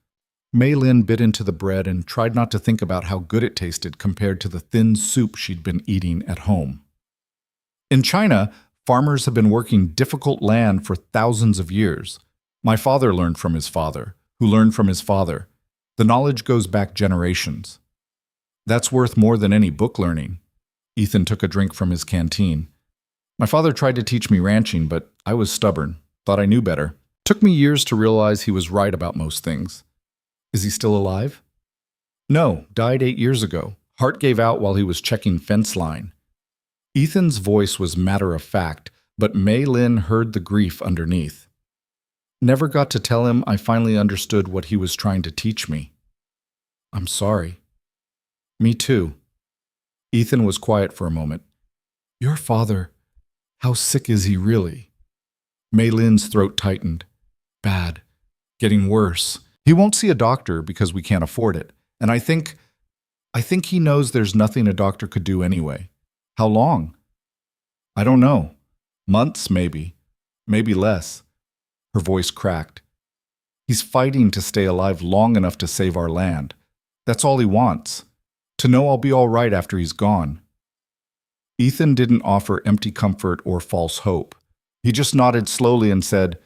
Mei Lin bit into the bread and tried not to think about how good it tasted compared to the thin soup she'd been eating at home. In China, farmers have been working difficult land for thousands of years. My father learned from his father, who learned from his father. The knowledge goes back generations. That's worth more than any book learning. Ethan took a drink from his canteen. My father tried to teach me ranching, but I was stubborn, thought I knew better. Took me years to realize he was right about most things. Is he still alive? No, died 8 years ago. Heart gave out while he was checking fence line. Ethan's voice was matter-of-fact, but Mei Lin heard the grief underneath. Never got to tell him I finally understood what he was trying to teach me. I'm sorry. Me too. Ethan was quiet for a moment. Your father, how sick is he really? Mei Lin's throat tightened. Bad. Getting worse. He won't see a doctor because we can't afford it. And I think he knows there's nothing a doctor could do anyway. How long? I don't know. Months, maybe. Maybe less. Her voice cracked. He's fighting to stay alive long enough to save our land. That's all he wants. To know I'll be all right after he's gone. Ethan didn't offer empty comfort or false hope. He just nodded slowly and said,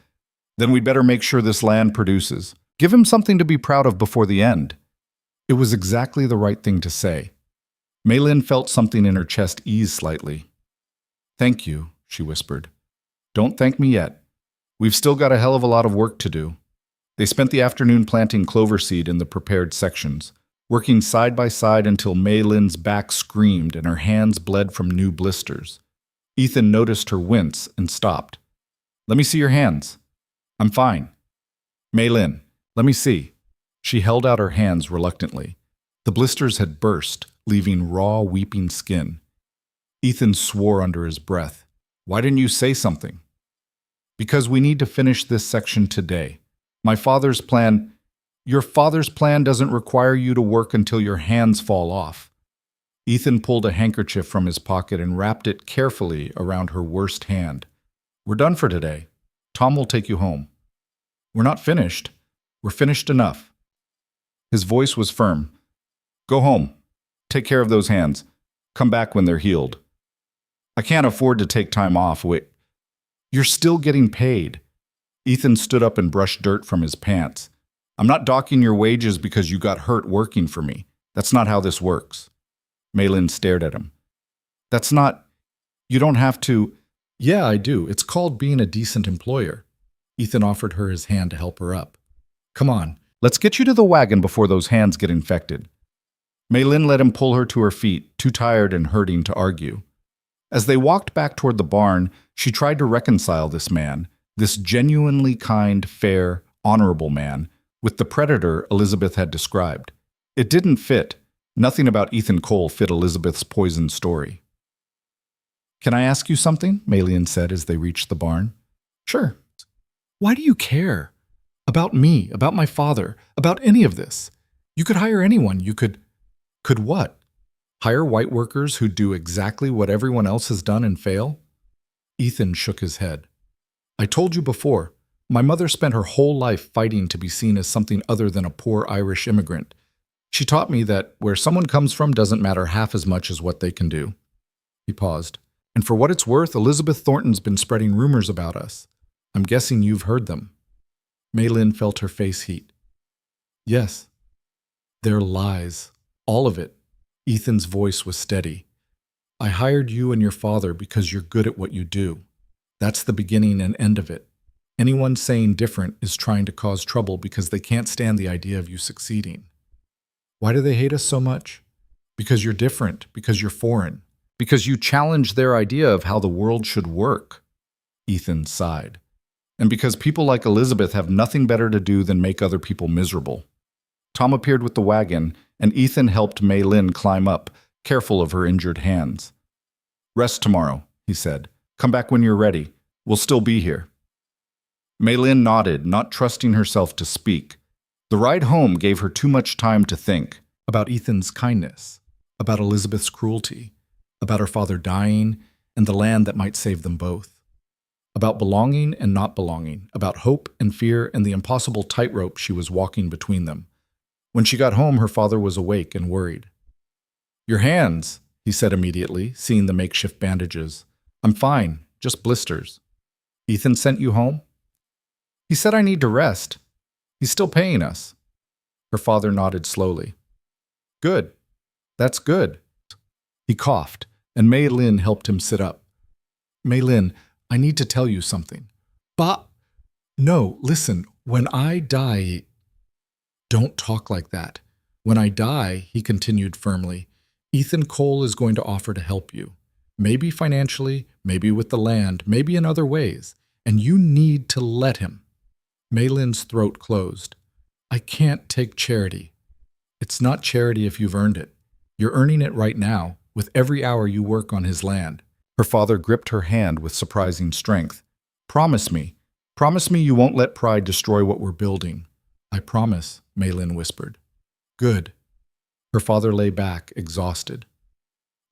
"Then we'd better make sure this land produces. Give him something to be proud of before the end." It was exactly the right thing to say. Maylin felt something in her chest ease slightly. "Thank you," she whispered. "Don't thank me yet. We've still got a hell of a lot of work to do." They spent the afternoon planting clover seed in the prepared sections, working side by side until Maylin's back screamed and her hands bled from new blisters. Ethan noticed her wince and stopped. "Let me see your hands." "I'm fine." "Maylin, let me see." She held out her hands reluctantly. The blisters had burst, leaving raw, weeping skin. Ethan swore under his breath. "Why didn't you say something?" "Because we need to finish this section today. My father's plan—" "Your father's plan doesn't require you to work until your hands fall off." Ethan pulled a handkerchief from his pocket and wrapped it carefully around her worst hand. "We're done for today. Tom will take you home." "We're not finished. We're finished enough." His voice was firm. "Go home. Take care of those hands. Come back when they're healed." "I can't afford to take time off. Wait. You're still getting paid." Ethan stood up and brushed dirt from his pants. "I'm not docking your wages because you got hurt working for me. That's not how this works." Maylin stared at him. "That's not... You don't have to..." "Yeah, I do. It's called being a decent employer." Ethan offered her his hand to help her up. "Come on, let's get you to the wagon before those hands get infected." Maylin let him pull her to her feet, too tired and hurting to argue. As they walked back toward the barn, she tried to reconcile this man, this genuinely kind, fair, honorable man, with the predator Elizabeth had described. It didn't fit. Nothing about Ethan Cole fit Elizabeth's poison story. "Can I ask you something?" Maylin said as they reached the barn. "Sure." "Why do you care? About me, about my father, about any of this? You could hire anyone. You could... Could what? Hire white workers who do exactly what everyone else has done and fail?" Ethan shook his head. "I told you before, my mother spent her whole life fighting to be seen as something other than a poor Irish immigrant. She taught me that where someone comes from doesn't matter half as much as what they can do." He paused. "And for what it's worth, Elizabeth Thornton's been spreading rumors about us. I'm guessing you've heard them." Maylin felt her face heat. "Yes. They're lies. All of it." Ethan's voice was steady. "I hired you and your father because you're good at what you do. That's the beginning and end of it. Anyone saying different is trying to cause trouble because they can't stand the idea of you succeeding. Why do they hate us so much? Because you're different, because you're foreign, because you challenge their idea of how the world should work." Ethan sighed. "And because people like Elizabeth have nothing better to do than make other people miserable." Tom appeared with the wagon, and Ethan helped Maylin climb up, careful of her injured hands. "Rest tomorrow," he said. "Come back when you're ready. We'll still be here." Maylin nodded, not trusting herself to speak. The ride home gave her too much time to think about Ethan's kindness, about Elizabeth's cruelty, about her father dying, and the land that might save them both, about belonging and not belonging, about hope and fear and the impossible tightrope she was walking between them. When she got home, her father was awake and worried. "Your hands," he said immediately, seeing the makeshift bandages. "I'm fine, just blisters." "Ethan sent you home?" "He said I need to rest. He's still paying us." Her father nodded slowly. "Good. That's good." He coughed, and Maylin helped him sit up. "Maylin, I need to tell you something." "But..." "No, listen, when I die..." "Don't talk like that. When I die," he continued firmly, "Ethan Cole is going to offer to help you. Maybe financially, maybe with the land, maybe in other ways. And you need to let him." Maylin's throat closed. "I can't take charity." "It's not charity if you've earned it. You're earning it right now, with every hour you work on his land." Her father gripped her hand with surprising strength. "Promise me. Promise me you won't let pride destroy what we're building. I promise, Mei Lin whispered. Good. Her father lay back, exhausted.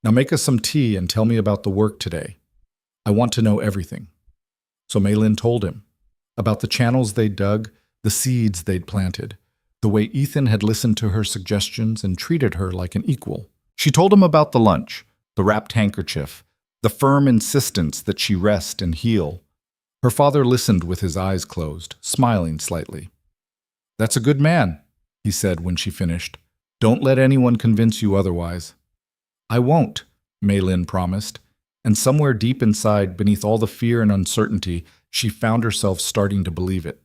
Now make us some tea and tell me about the work today. I want to know everything. So Mei Lin told him about the channels they'd dug, the seeds they'd planted, the way Ethan had listened to her suggestions and treated her like an equal. She told him about the lunch, the wrapped handkerchief, the firm insistence that she rest and heal. Her father listened with his eyes closed, smiling slightly. That's a good man, he said when she finished. Don't let anyone convince you otherwise. I won't, Mei Lin promised, and somewhere deep inside, beneath all the fear and uncertainty, she found herself starting to believe it.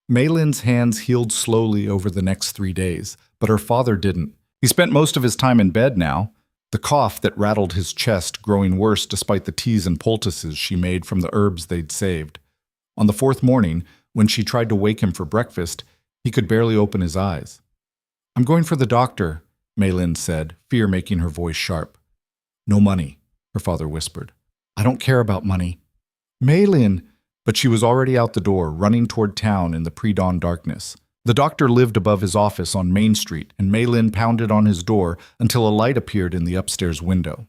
Mei Lin's hands healed slowly over the next 3 days, but her father didn't. He spent most of his time in bed now, the cough that rattled his chest growing worse despite the teas and poultices she made from the herbs they'd saved. On the 4th morning, when she tried to wake him for breakfast, he could barely open his eyes. I'm going for the doctor, Mei Lin said, fear making her voice sharp. No money, her father whispered. I don't care about money. Mei Lin, but she was already out the door, running toward town in the pre-dawn darkness. The doctor lived above his office on Main Street, and Mei Lin pounded on his door until a light appeared in the upstairs window.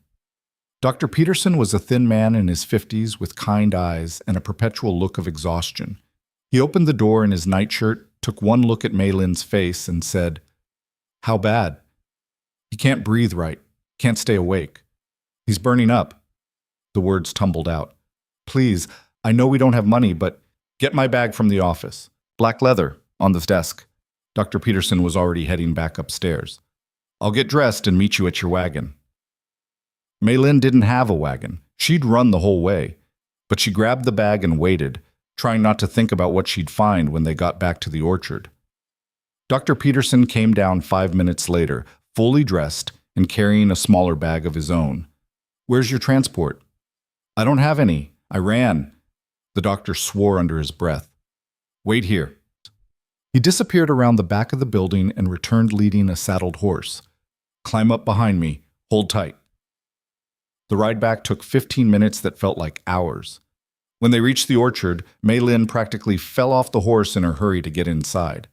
Dr. Peterson was a thin man in his 50s with kind eyes and a perpetual look of exhaustion. He opened the door in his nightshirt, took one look at Mei Lin's face, and said, How bad? He can't breathe right, can't stay awake. He's burning up. The words tumbled out. Please, I know we don't have money, but get my bag from the office. Black leather, on the desk. Dr. Peterson was already heading back upstairs. I'll get dressed and meet you at your wagon. Mei Lin didn't have a wagon. She'd run the whole way. But she grabbed the bag and waited, trying not to think about what she'd find when they got back to the orchard. Dr. Peterson came down 5 minutes later, fully dressed and carrying a smaller bag of his own. Where's your transport? I don't have any. I ran. The doctor swore under his breath. Wait here. He disappeared around the back of the building and returned leading a saddled horse. Climb up behind me. Hold tight. The ride back took 15 minutes that felt like hours. When they reached the orchard, Mei Lin practically fell off the horse in her hurry to get inside.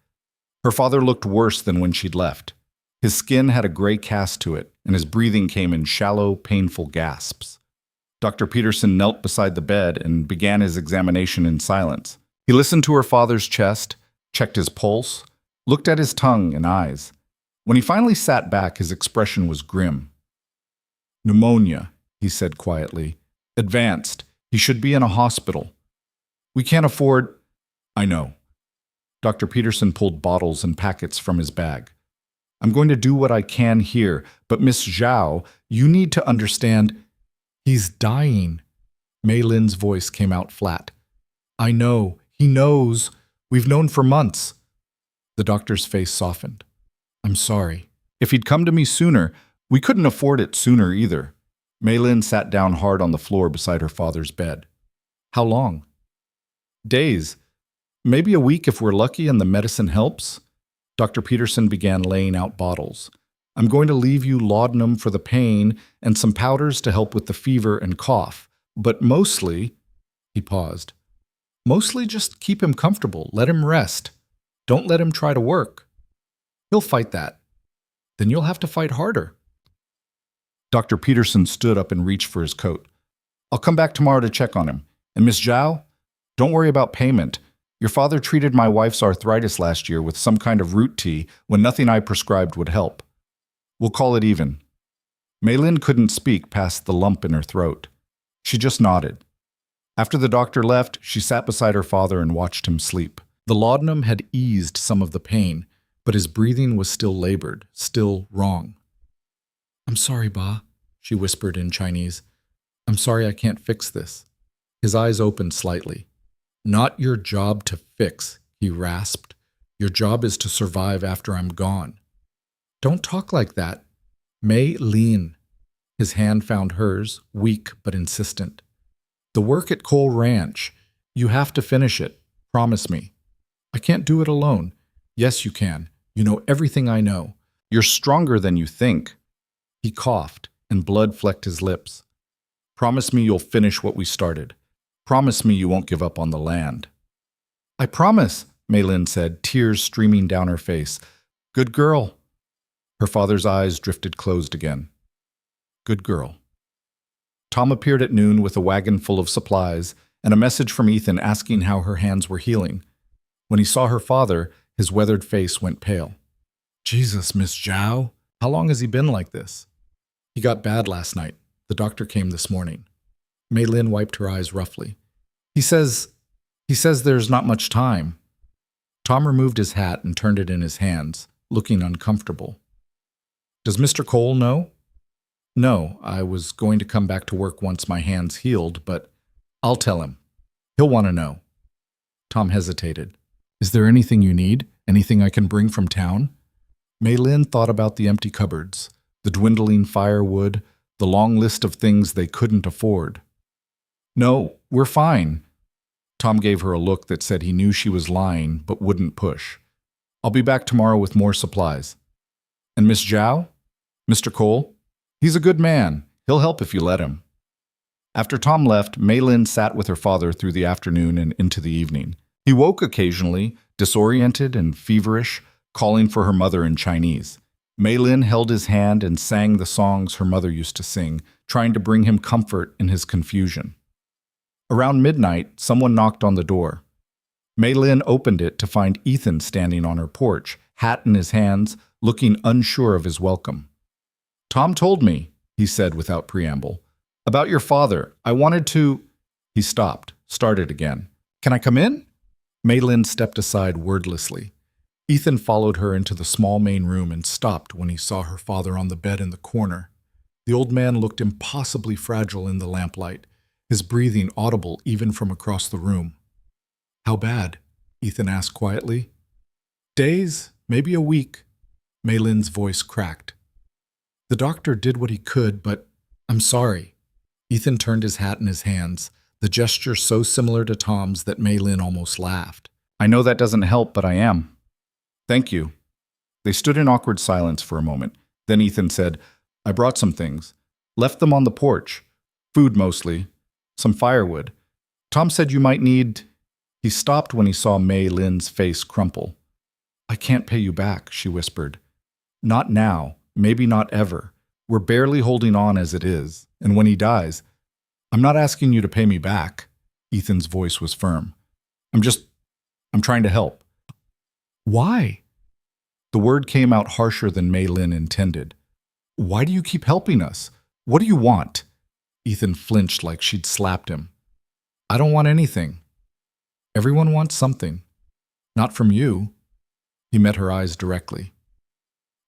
Her father looked worse than when she'd left. His skin had a gray cast to it, and his breathing came in shallow, painful gasps. Dr. Peterson knelt beside the bed and began his examination in silence. He listened to her father's chest, checked his pulse, looked at his tongue and eyes. When he finally sat back, his expression was grim. Pneumonia, he said quietly. Advanced. He should be in a hospital. We can't afford... I know. Dr. Peterson pulled bottles and packets from his bag. I'm going to do what I can here, but Miss Zhao, you need to understand... He's dying. Mei Lin's voice came out flat. I know. He knows. We've known for months. The doctor's face softened. I'm sorry. If he'd come to me sooner, we couldn't afford it sooner either. Mei Lin sat down hard on the floor beside her father's bed. How long? Days. Maybe a week if we're lucky and the medicine helps. Dr. Peterson began laying out bottles. I'm going to leave you laudanum for the pain and some powders to help with the fever and cough. But mostly, he paused, mostly just keep him comfortable, let him rest. Don't let him try to work. He'll fight that. Then you'll have to fight harder. Dr. Peterson stood up and reached for his coat. I'll come back tomorrow to check on him. And Miss Zhao, don't worry about payment. Your father treated my wife's arthritis last year with some kind of root tea when nothing I prescribed would help. We'll call it even. Mei Lin couldn't speak past the lump in her throat. She just nodded. After the doctor left, she sat beside her father and watched him sleep. The laudanum had eased some of the pain, but his breathing was still labored, still wrong. I'm sorry, Ba, she whispered in Chinese. I'm sorry I can't fix this. His eyes opened slightly. Not your job to fix, he rasped. Your job is to survive after I'm gone. Don't talk like that. Mei Lin. His hand found hers, weak but insistent. The work at Cole Ranch. You have to finish it. Promise me. I can't do it alone. Yes, you can. You know everything I know. You're stronger than you think. He coughed, and blood flecked his lips. Promise me you'll finish what we started. Promise me you won't give up on the land. I promise, Maylin said, tears streaming down her face. Good girl. Her father's eyes drifted closed again. Good girl. Tom appeared at noon with a wagon full of supplies and a message from Ethan asking how her hands were healing. When he saw her father, his weathered face went pale. Jesus, Miss Zhao, how long has he been like this? He got bad last night. The doctor came this morning. Maylin wiped her eyes roughly. He says there's not much time. Tom removed his hat and turned it in his hands, looking uncomfortable. Does Mr. Cole know? No, I was going to come back to work once my hands healed, but I'll tell him. He'll want to know. Tom hesitated. Is there anything you need? Anything I can bring from town? Maylin thought about the empty cupboards, the dwindling firewood, the long list of things they couldn't afford. No, we're fine. Tom gave her a look that said he knew she was lying but wouldn't push. I'll be back tomorrow with more supplies. And Miss Zhao? Mr. Cole? He's a good man. He'll help if you let him. After Tom left, Maylin sat with her father through the afternoon and into the evening. He woke occasionally, disoriented and feverish, calling for her mother in Chinese. Maylin held his hand and sang the songs her mother used to sing, trying to bring him comfort in his confusion. Around midnight, someone knocked on the door. Maylin opened it to find Ethan standing on her porch, hat in his hands, looking unsure of his welcome. Tom told me, he said without preamble, about your father. I wanted to... He stopped, started again. Can I come in? Maylin stepped aside wordlessly. Ethan followed her into the small main room and stopped when he saw her father on the bed in the corner. The old man looked impossibly fragile in the lamplight, his breathing audible even from across the room. How bad? Ethan asked quietly. Days, maybe a week. Maylin's voice cracked. The doctor did what he could, but I'm sorry. Ethan turned his hat in his hands, the gesture so similar to Tom's that Maylin almost laughed. I know that doesn't help, but I am. Thank you. They stood in awkward silence for a moment. Then Ethan said, I brought some things. Left them on the porch. Food mostly. Some firewood. Tom said you might need... He stopped when he saw Maylin's face crumple. I can't pay you back, she whispered. Not now. Maybe not ever. We're barely holding on as it is. And when he dies... I'm not asking you to pay me back. Ethan's voice was firm. I'm trying to help. Why? The word came out harsher than Maylin intended. Why do you keep helping us? What do you want? Ethan flinched like she'd slapped him. I don't want anything. Everyone wants something. Not from you. He met her eyes directly.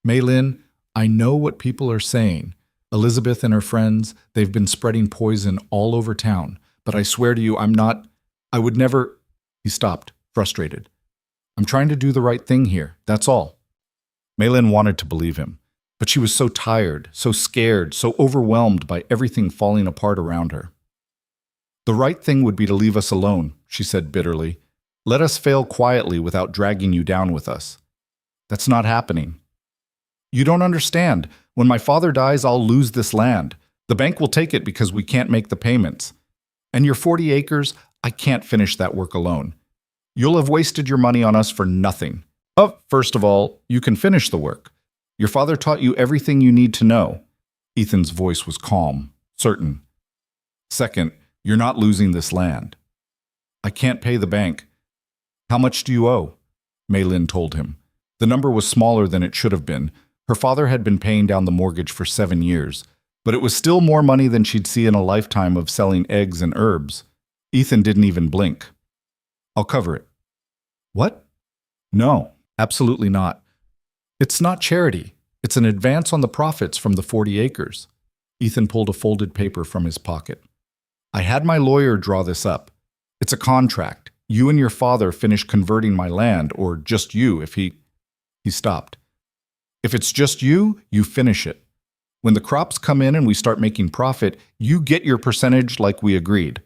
Maylin, I know what people are saying. Elizabeth and her friends, they've been spreading poison all over town. But I swear to you, I would never... He stopped, frustrated. I'm trying to do the right thing here, that's all. Maylin wanted to believe him, but she was so tired, so scared, so overwhelmed by everything falling apart around her. The right thing would be to leave us alone, she said bitterly. Let us fail quietly without dragging you down with us. That's not happening. You don't understand. When my father dies, I'll lose this land. The bank will take it because we can't make the payments. And your 40 acres, I can't finish that work alone. You'll have wasted your money on us for nothing. Oh, first of all, you can finish the work. Your father taught you everything you need to know. Ethan's voice was calm, certain. Second, you're not losing this land. I can't pay the bank. How much do you owe? Maylin told him. The number was smaller than it should have been. Her father had been paying down the mortgage for 7 years, but it was still more money than she'd see in a lifetime of selling eggs and herbs. Ethan didn't even blink. I'll cover it. What? No, absolutely not. It's not charity. It's an advance on the profits from the 40 acres. Ethan pulled a folded paper from his pocket. I had my lawyer draw this up. It's a contract. You and your father finish converting my land, or just you if he... He stopped. If it's just you, you finish it. When the crops come in and we start making profit, you get your percentage like we agreed.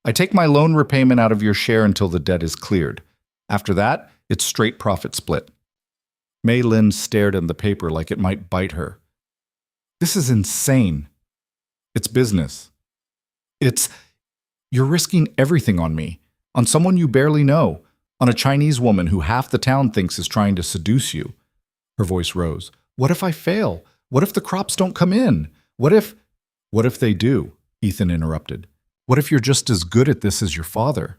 I take my loan repayment out of your share until the debt is cleared. After that, it's straight profit split. Maylin stared at the paper like it might bite her. This is insane. It's business. You're risking everything on me, on someone you barely know, On a Chinese woman who half the town thinks is trying to seduce you. Her voice rose. What if I fail? What if the crops don't come in? What if they do? Ethan interrupted. What if you're just as good at this as your father?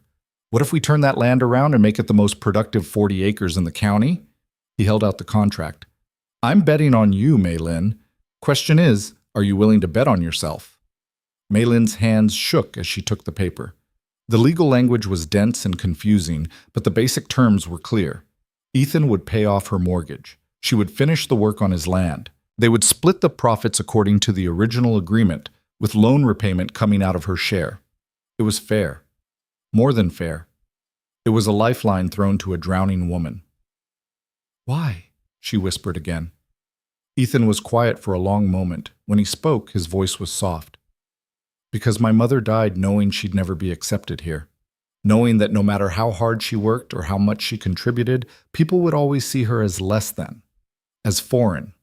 What if we turn that land around and make it the most productive 40 acres in the county? He held out the contract. I'm betting on you, Mei Lin. Question is, are you willing to bet on yourself? Mei Lin's hands shook as she took the paper. The legal language was dense and confusing, but the basic terms were clear. Ethan would pay off her mortgage. She would finish the work on his land. They would split the profits according to the original agreement, with loan repayment coming out of her share. It was fair. More than fair. It was a lifeline thrown to a drowning woman. Why? She whispered again. Ethan was quiet for a long moment. When he spoke, his voice was soft. Because my mother died knowing she'd never be accepted here. Knowing that no matter how hard she worked or how much she contributed, people would always see her as less than, as foreign,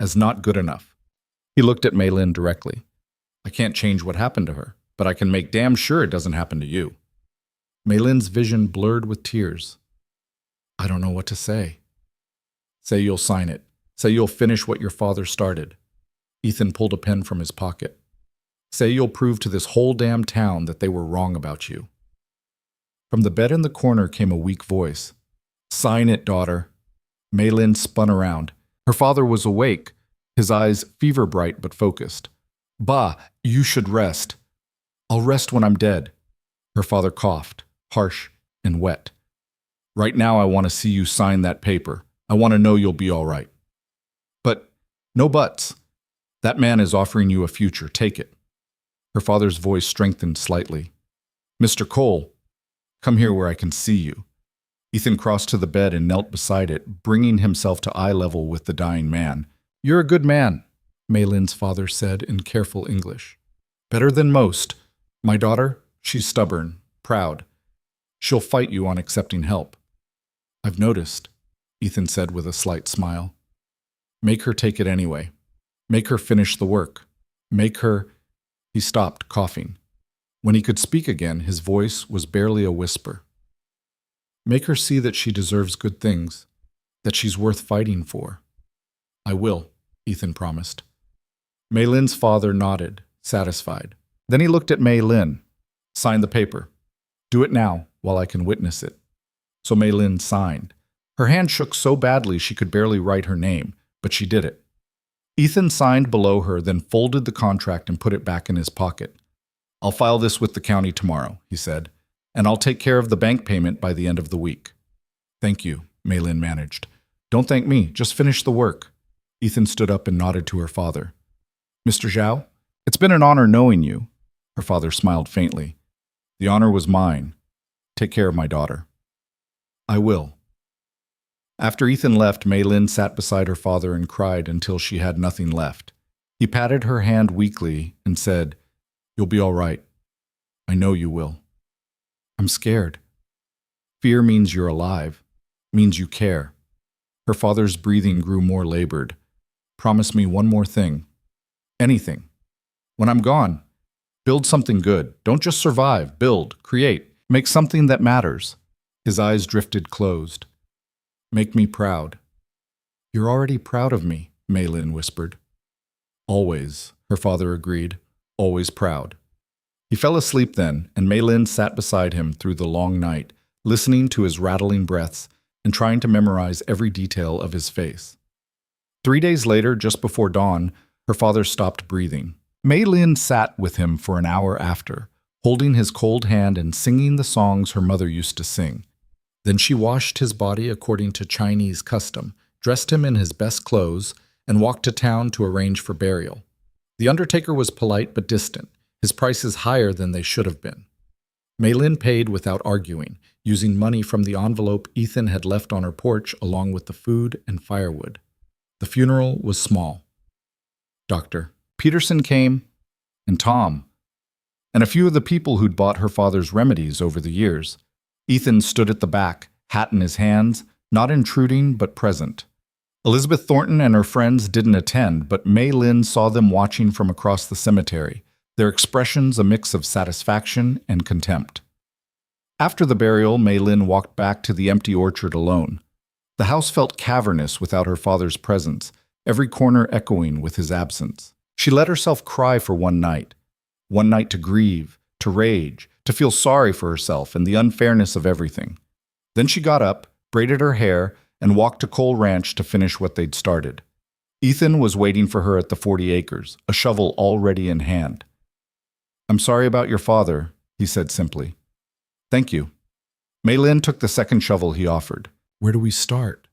as not good enough. He looked at Mei Lin directly. I can't change what happened to her, but I can make damn sure it doesn't happen to you. Mei Lin's vision blurred with tears. I don't know what to say. Say you'll sign it. Say you'll finish what your father started. Ethan pulled a pen from his pocket. Say you'll prove to this whole damn town that they were wrong about you. From the bed in the corner came a weak voice. Sign it, daughter. Mei Lin spun around. Her father was awake, his eyes fever-bright but focused. Bah, you should rest. I'll rest when I'm dead. Her father coughed, harsh and wet. Right now I want to see you sign that paper. I want to know you'll be all right. But, no buts. That man is offering you a future. Take it. Her father's voice strengthened slightly. Mr. Cole, come here where I can see you. Ethan crossed to the bed and knelt beside it, bringing himself to eye level with the dying man. You're a good man, Mei Lin's father said in careful English. Better than most. My daughter, she's stubborn, proud. She'll fight you on accepting help. I've noticed, Ethan said with a slight smile. Make her take it anyway. Make her finish the work. Make her... He stopped, coughing. When he could speak again, his voice was barely a whisper. Make her see that she deserves good things, that she's worth fighting for. I will, Ethan promised. Mei Lin's father nodded, satisfied. Then he looked at Mei Lin. Sign the paper. Do it now, while I can witness it. So Mei Lin signed. Her hand shook so badly she could barely write her name, but she did it. Ethan signed below her, then folded the contract and put it back in his pocket. I'll file this with the county tomorrow, he said, and I'll take care of the bank payment by the end of the week. Thank you, Mei Lin managed. Don't thank me, just finish the work. Ethan stood up and nodded to her father. Mr. Zhao, it's been an honor knowing you. Her father smiled faintly. The honor was mine. Take care of my daughter. I will. After Ethan left, Mei Lin sat beside her father and cried until she had nothing left. He patted her hand weakly and said, You'll be all right. I know you will. I'm scared. Fear means you're alive, means you care. Her father's breathing grew more labored. Promise me one more thing. Anything. When I'm gone, build something good. Don't just survive. Build, create, make something that matters. His eyes drifted closed. Make me proud. You're already proud of me, Mei Lin whispered. Always, her father agreed. Always proud. He fell asleep then, and Mei Lin sat beside him through the long night, listening to his rattling breaths and trying to memorize every detail of his face. 3 days later, just before dawn, her father stopped breathing. Mei Lin sat with him for an hour after, holding his cold hand and singing the songs her mother used to sing. Then she washed his body according to Chinese custom, dressed him in his best clothes, and walked to town to arrange for burial. The undertaker was polite but distant, his prices higher than they should have been. Mei Lin paid without arguing, using money from the envelope Ethan had left on her porch along with the food and firewood. The funeral was small. Dr. Peterson came, and Tom, and a few of the people who'd bought her father's remedies over the years. Ethan stood at the back, hat in his hands, not intruding but present. Elizabeth Thornton and her friends didn't attend, but Mei Lin saw them watching from across the cemetery, their expressions a mix of satisfaction and contempt. After the burial, Mei Lin walked back to the empty orchard alone. The house felt cavernous without her father's presence, every corner echoing with his absence. She let herself cry for one night to grieve, to rage, to feel sorry for herself and the unfairness of everything. Then she got up, braided her hair, and walked to Cole Ranch to finish what they'd started. Ethan was waiting for her at the 40 acres, a shovel already in hand. "I'm sorry about your father," he said simply. "Thank you." Mei Lin took the second shovel he offered. "Where do we start?"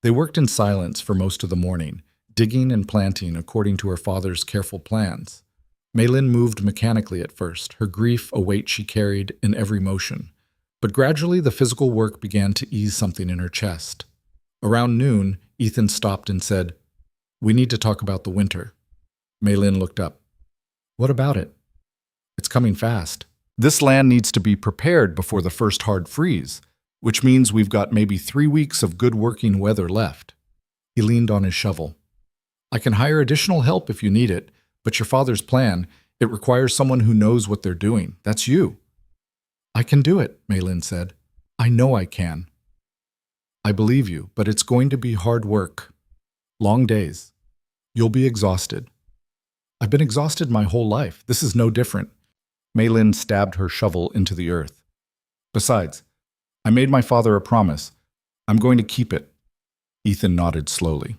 They worked in silence for most of the morning, digging and planting according to her father's careful plans. Mei Lin moved mechanically at first, her grief a weight she carried in every motion. But gradually the physical work began to ease something in her chest. Around noon, Ethan stopped and said, "We need to talk about the winter." Mei Lin looked up. "What about it?" "It's coming fast. This land needs to be prepared before the first hard freeze, which means we've got maybe 3 weeks of good working weather left." He leaned on his shovel. "I can hire additional help if you need it, but your father's plan, it requires someone who knows what they're doing. That's you." "I can do it," Mei Lin said. "I know I can." "I believe you, but it's going to be hard work. Long days. You'll be exhausted." "I've been exhausted my whole life. This is no different." Mei Lin stabbed her shovel into the earth. "Besides, I made my father a promise. I'm going to keep it." Ethan nodded slowly.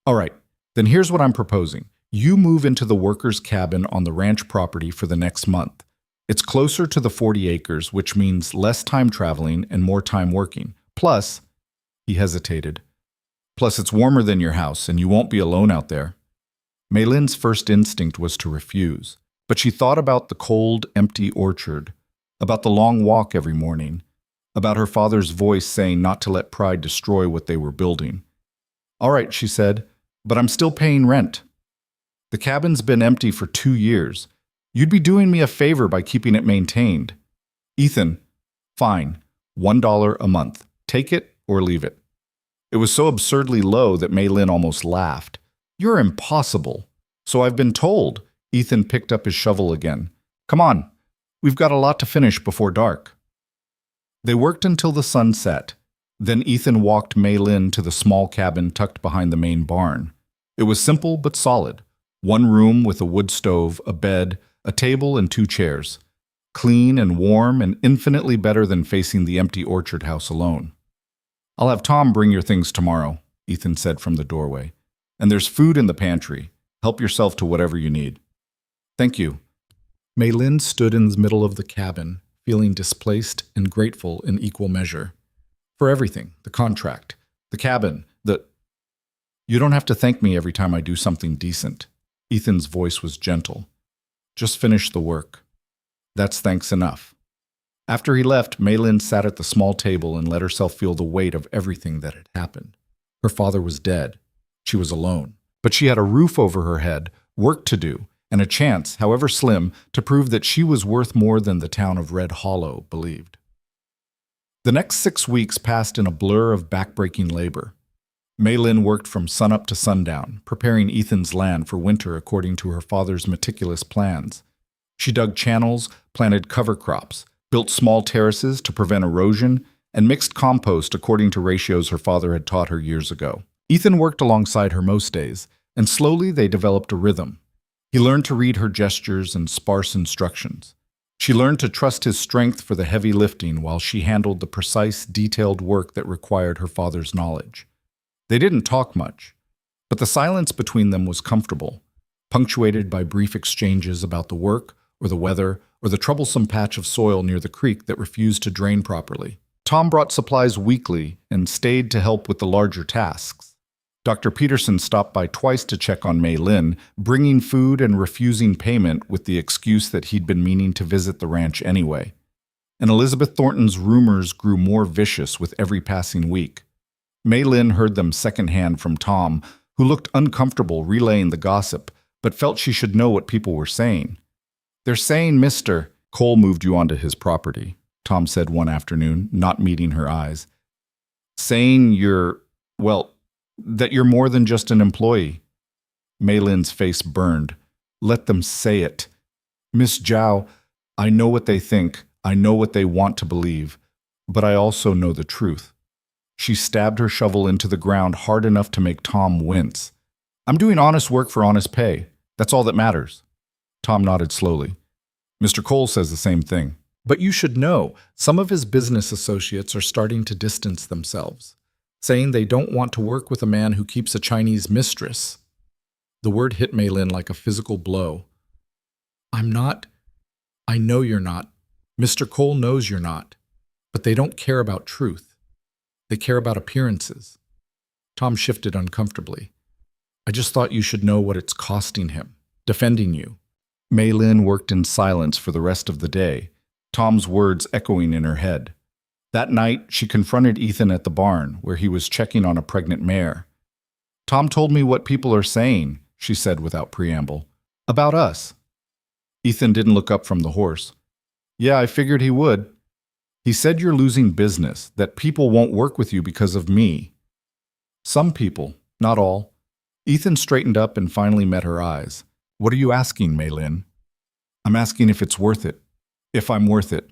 "All right, then here's what I'm proposing. You move into the workers' cabin on the ranch property for the next month. It's closer to the 40 acres, which means less time traveling and more time working. Plus," he hesitated, "plus it's warmer than your house and you won't be alone out there." Mei Lin's first instinct was to refuse, but she thought about the cold, empty orchard, about the long walk every morning, about her father's voice saying not to let pride destroy what they were building. "All right," she said, "but I'm still paying rent. The cabin's been empty for 2 years. You'd be doing me a favor by keeping it maintained." "Ethan, fine, $1 a month. Take it or leave it." It was so absurdly low that Mei Lin almost laughed. "You're impossible." "So I've been told." Ethan picked up his shovel again. "Come on, we've got a lot to finish before dark." They worked until the sun set. Then Ethan walked Mei Lin to the small cabin tucked behind the main barn. It was simple but solid. One room with a wood stove, a bed, a table, and 2 chairs. Clean and warm and infinitely better than facing the empty orchard house alone. "I'll have Tom bring your things tomorrow," Ethan said from the doorway. "And there's food in the pantry. Help yourself to whatever you need." "Thank you." Mei Lin stood in the middle of the cabin, feeling displaced and grateful in equal measure. For everything, the contract, the cabin, "You don't have to thank me every time I do something decent." Ethan's voice was gentle. "Just finish the work. That's thanks enough." After he left, Mei Lin sat at the small table and let herself feel the weight of everything that had happened. Her father was dead. She was alone. But she had a roof over her head, work to do, and a chance, however slim, to prove that she was worth more than the town of Red Hollow believed. The next 6 weeks passed in a blur of backbreaking labor. Mei Lin worked from sunup to sundown, preparing Ethan's land for winter according to her father's meticulous plans. She dug channels, planted cover crops, built small terraces to prevent erosion, and mixed compost according to ratios her father had taught her years ago. Ethan worked alongside her most days, and slowly they developed a rhythm. He learned to read her gestures and sparse instructions. She learned to trust his strength for the heavy lifting while she handled the precise, detailed work that required her father's knowledge. They didn't talk much, but the silence between them was comfortable, punctuated by brief exchanges about the work, or the weather, or the troublesome patch of soil near the creek that refused to drain properly. Tom brought supplies weekly and stayed to help with the larger tasks. Dr. Peterson stopped by twice to check on Mei Lin, bringing food and refusing payment with the excuse that he'd been meaning to visit the ranch anyway. And Elizabeth Thornton's rumors grew more vicious with every passing week. Mei Lin heard them secondhand from Tom, who looked uncomfortable relaying the gossip, but felt she should know what people were saying. "They're saying, Mr. Cole moved you onto his property," Tom said one afternoon, not meeting her eyes. "Saying that you're more than just an employee." Mei Lin's face burned. "Let them say it. Miss Zhao, I know what they think. I know what they want to believe, but I also know the truth. She stabbed her shovel into the ground hard enough to make Tom wince. I'm doing honest work for honest pay. That's all that matters. Tom nodded slowly. Mr. Cole says the same thing. But you should know, some of his business associates are starting to distance themselves, saying they don't want to work with a man who keeps a Chinese mistress. The word hit Mei Lin like a physical blow. I'm not. I know you're not. Mr. Cole knows you're not. But they don't care about truth. They care about appearances. Tom shifted uncomfortably. I just thought you should know what it's costing him, defending you. Mei Lin worked in silence for the rest of the day, Tom's words echoing in her head. That night, she confronted Ethan at the barn, where he was checking on a pregnant mare. Tom told me what people are saying, she said without preamble. About us. Ethan didn't look up from the horse. Yeah, I figured he would. He said you're losing business, that people won't work with you because of me. Some people, not all. Ethan straightened up and finally met her eyes. What are you asking, Mei Lin? I'm asking if it's worth it. If I'm worth it.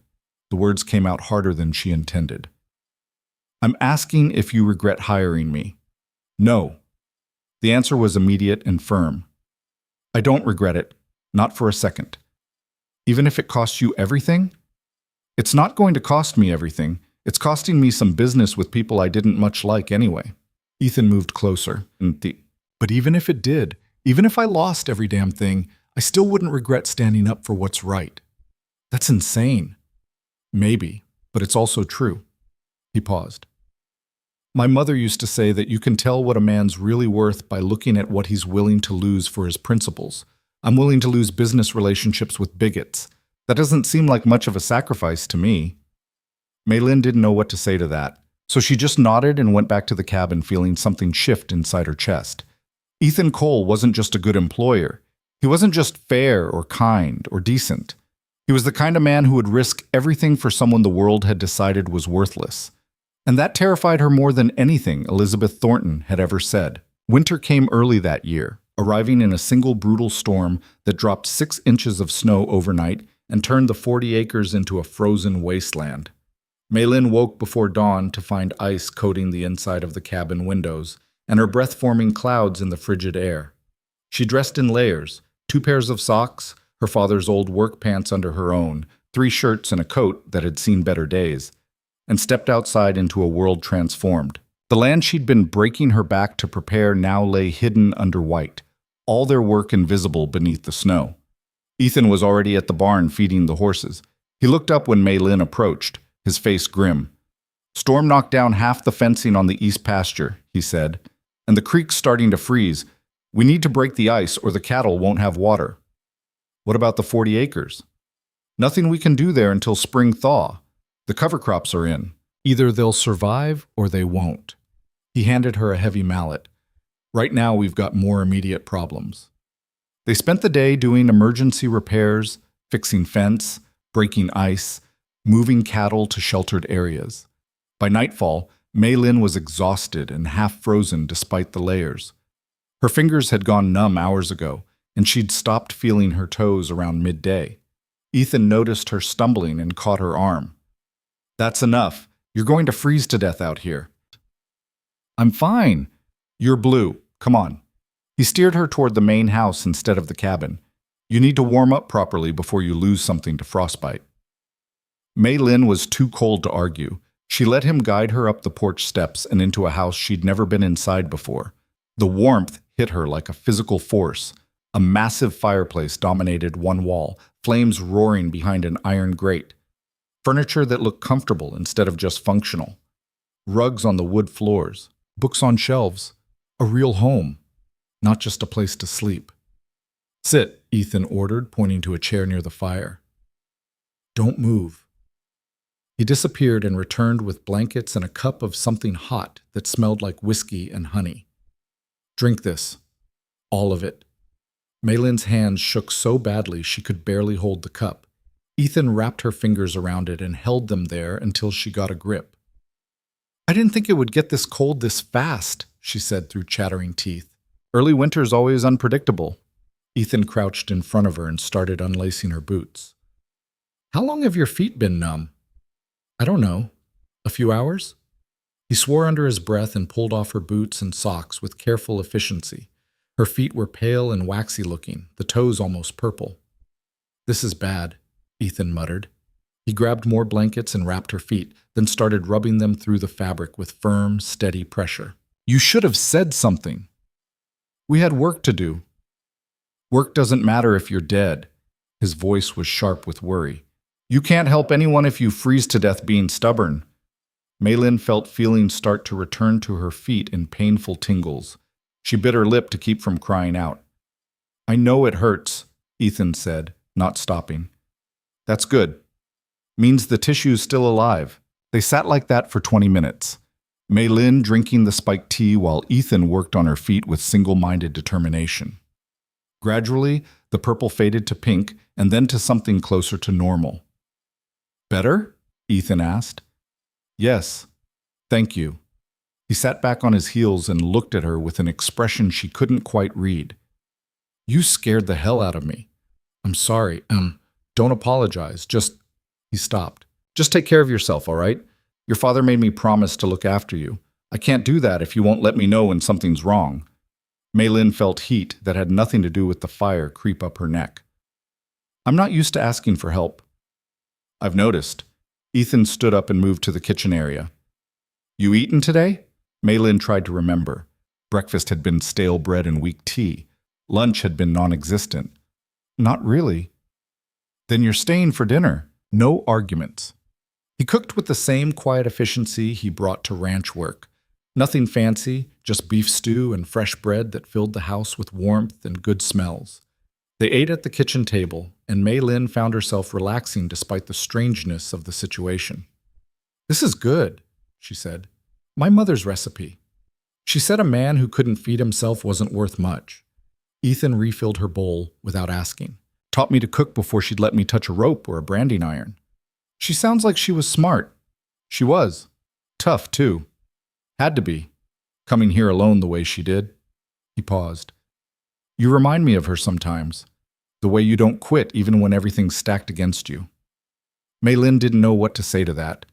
The words came out harder than she intended. I'm asking if you regret hiring me. No. The answer was immediate and firm. I don't regret it. Not for a second. Even if it costs you everything? It's not going to cost me everything. It's costing me some business with people I didn't much like anyway. Ethan moved closer. But even if it did, even if I lost every damn thing, I still wouldn't regret standing up for what's right. That's insane. Maybe, but it's also true. He paused. My mother used to say that you can tell what a man's really worth by looking at what he's willing to lose for his principles. I'm willing to lose business relationships with bigots. That doesn't seem like much of a sacrifice to me. Mei Lin didn't know what to say to that, so she just nodded and went back to the cabin feeling something shift inside her chest. Ethan Cole wasn't just a good employer. He wasn't just fair or kind or decent. He was the kind of man who would risk everything for someone the world had decided was worthless. And that terrified her more than anything Elizabeth Thornton had ever said. Winter came early that year, arriving in a single brutal storm that dropped 6 inches of snow overnight and turned the 40 acres into a frozen wasteland. Mei Lin woke before dawn to find ice coating the inside of the cabin windows and her breath forming clouds in the frigid air. She dressed in layers, 2 pairs of socks, her father's old work pants under her own, 3 shirts and a coat that had seen better days, and stepped outside into a world transformed. The land she'd been breaking her back to prepare now lay hidden under white, all their work invisible beneath the snow. Ethan was already at the barn feeding the horses. He looked up when Mei Lin approached, his face grim. Storm knocked down half the fencing on the east pasture, he said, and the creek's starting to freeze. We need to break the ice or the cattle won't have water. What about the 40 acres? Nothing we can do there until spring thaw. The cover crops are in. Either they'll survive or they won't. He handed her a heavy mallet. Right now we've got more immediate problems. They spent the day doing emergency repairs, fixing fence, breaking ice, moving cattle to sheltered areas. By nightfall, Mei Lin was exhausted and half frozen despite the layers. Her fingers had gone numb hours ago, and she'd stopped feeling her toes around midday. Ethan noticed her stumbling and caught her arm. That's enough. You're going to freeze to death out here. I'm fine. You're blue. Come on. He steered her toward the main house instead of the cabin. You need to warm up properly before you lose something to frostbite. Mei Lin was too cold to argue. She let him guide her up the porch steps and into a house she'd never been inside before. The warmth hit her like a physical force. A massive fireplace dominated one wall, flames roaring behind an iron grate. Furniture that looked comfortable instead of just functional. Rugs on the wood floors. Books on shelves. A real home. Not just a place to sleep. Sit, Ethan ordered, pointing to a chair near the fire. Don't move. He disappeared and returned with blankets and a cup of something hot that smelled like whiskey and honey. Drink this. All of it. Mei Lin's hands shook so badly she could barely hold the cup. Ethan wrapped her fingers around it and held them there until she got a grip. I didn't think it would get this cold this fast, she said through chattering teeth. Early winter's always unpredictable. Ethan crouched in front of her and started unlacing her boots. How long have your feet been numb? I don't know. A few hours? He swore under his breath and pulled off her boots and socks with careful efficiency. Her feet were pale and waxy looking, the toes almost purple. This is bad, Ethan muttered. He grabbed more blankets and wrapped her feet, then started rubbing them through the fabric with firm, steady pressure. You should have said something. We had work to do. Work doesn't matter if you're dead. His voice was sharp with worry. You can't help anyone if you freeze to death being stubborn. Maylin felt feelings start to return to her feet in painful tingles. She bit her lip to keep from crying out. I know it hurts, Ethan said, not stopping. That's good. Means the tissue's still alive. They sat like that for 20 minutes. Maylin drinking the spiked tea while Ethan worked on her feet with single-minded determination. Gradually, the purple faded to pink and then to something closer to normal. Better? Ethan asked. Yes. Thank you. He sat back on his heels and looked at her with an expression she couldn't quite read. You scared the hell out of me. I'm sorry. Don't apologize. He stopped. Just take care of yourself, all right? Your father made me promise to look after you. I can't do that if you won't let me know when something's wrong. Maylin felt heat that had nothing to do with the fire creep up her neck. I'm not used to asking for help. I've noticed. Ethan stood up and moved to the kitchen area. You eaten today? Maylin tried to remember. Breakfast had been stale bread and weak tea. Lunch had been non-existent. Not really. Then you're staying for dinner. No arguments. He cooked with the same quiet efficiency he brought to ranch work. Nothing fancy, just beef stew and fresh bread that filled the house with warmth and good smells. They ate at the kitchen table, and Maylin found herself relaxing despite the strangeness of the situation. This is good, she said. My mother's recipe. She said a man who couldn't feed himself wasn't worth much. Ethan refilled her bowl without asking. Taught me to cook before she'd let me touch a rope or a branding iron. She sounds like she was smart. She was. Tough, too. Had to be. Coming here alone the way she did. He paused. You remind me of her sometimes. The way you don't quit even when everything's stacked against you. Maylin didn't know what to say to that.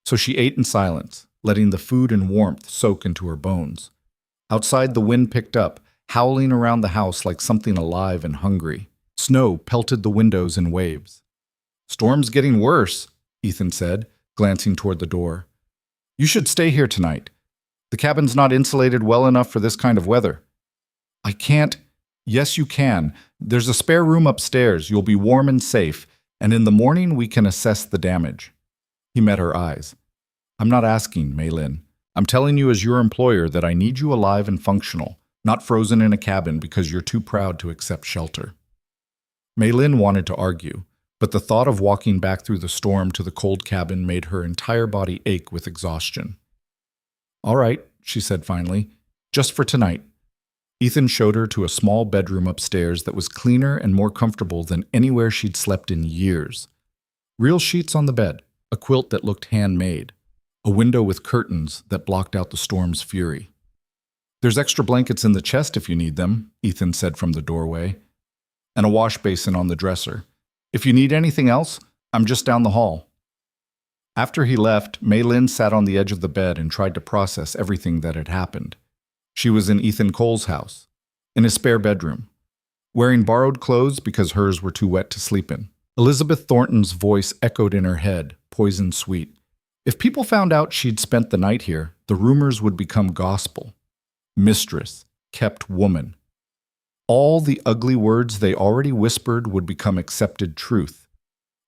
So she ate in silence, letting the food and warmth soak into her bones. Outside, the wind picked up, howling around the house like something alive and hungry. Snow pelted the windows in waves. Storm's getting worse, Ethan said, glancing toward the door. You should stay here tonight. The cabin's not insulated well enough for this kind of weather. I can't. Yes, you can. There's a spare room upstairs. You'll be warm and safe, and in the morning we can assess the damage. He met her eyes. I'm not asking, Maylin. I'm telling you as your employer that I need you alive and functional, not frozen in a cabin because you're too proud to accept shelter. Maylin wanted to argue, but the thought of walking back through the storm to the cold cabin made her entire body ache with exhaustion. All right, she said finally, just for tonight. Ethan showed her to a small bedroom upstairs that was cleaner and more comfortable than anywhere she'd slept in years. Real sheets on the bed, a quilt that looked handmade, a window with curtains that blocked out the storm's fury. There's extra blankets in the chest if you need them, Ethan said from the doorway, and a wash basin on the dresser. If you need anything else, I'm just down the hall. After he left, Maylin sat on the edge of the bed and tried to process everything that had happened. She was in Ethan Cole's house, in his spare bedroom, wearing borrowed clothes because hers were too wet to sleep in. Elizabeth Thornton's voice echoed in her head, poison sweet. If people found out she'd spent the night here, the rumors would become gospel. Mistress, kept woman. All the ugly words they already whispered would become accepted truth.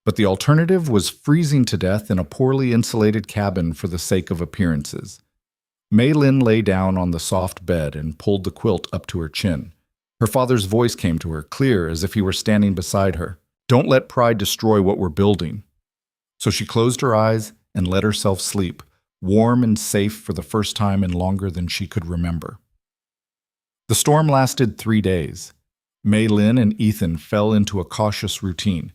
But the alternative was freezing to death in a poorly insulated cabin for the sake of appearances. Maylin lay down on the soft bed and pulled the quilt up to her chin. Her father's voice came to her, clear as if he were standing beside her. Don't let pride destroy what we're building. So she closed her eyes and let herself sleep, warm and safe for the first time in longer than she could remember. The storm lasted 3 days. Maylin and Ethan fell into a cautious routine,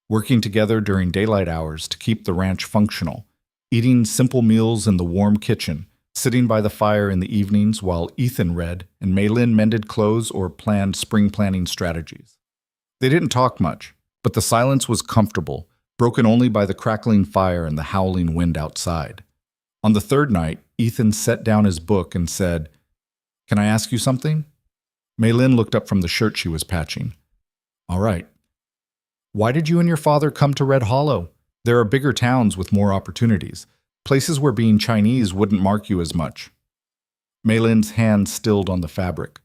working together during daylight hours to keep the ranch functional, eating simple meals in the warm kitchen, sitting by the fire in the evenings while Ethan read and Maylin mended clothes or planned spring planning strategies. They didn't talk much, but the silence was comfortable, broken only by the crackling fire and the howling wind outside. On the third night, Ethan set down his book and said, "Can I ask you something?" Maylin looked up from the shirt she was patching. "All right. Why did you and your father come to Red Hollow? There are bigger towns with more opportunities, places where being Chinese wouldn't mark you as much." Maylin's hand stilled on the fabric.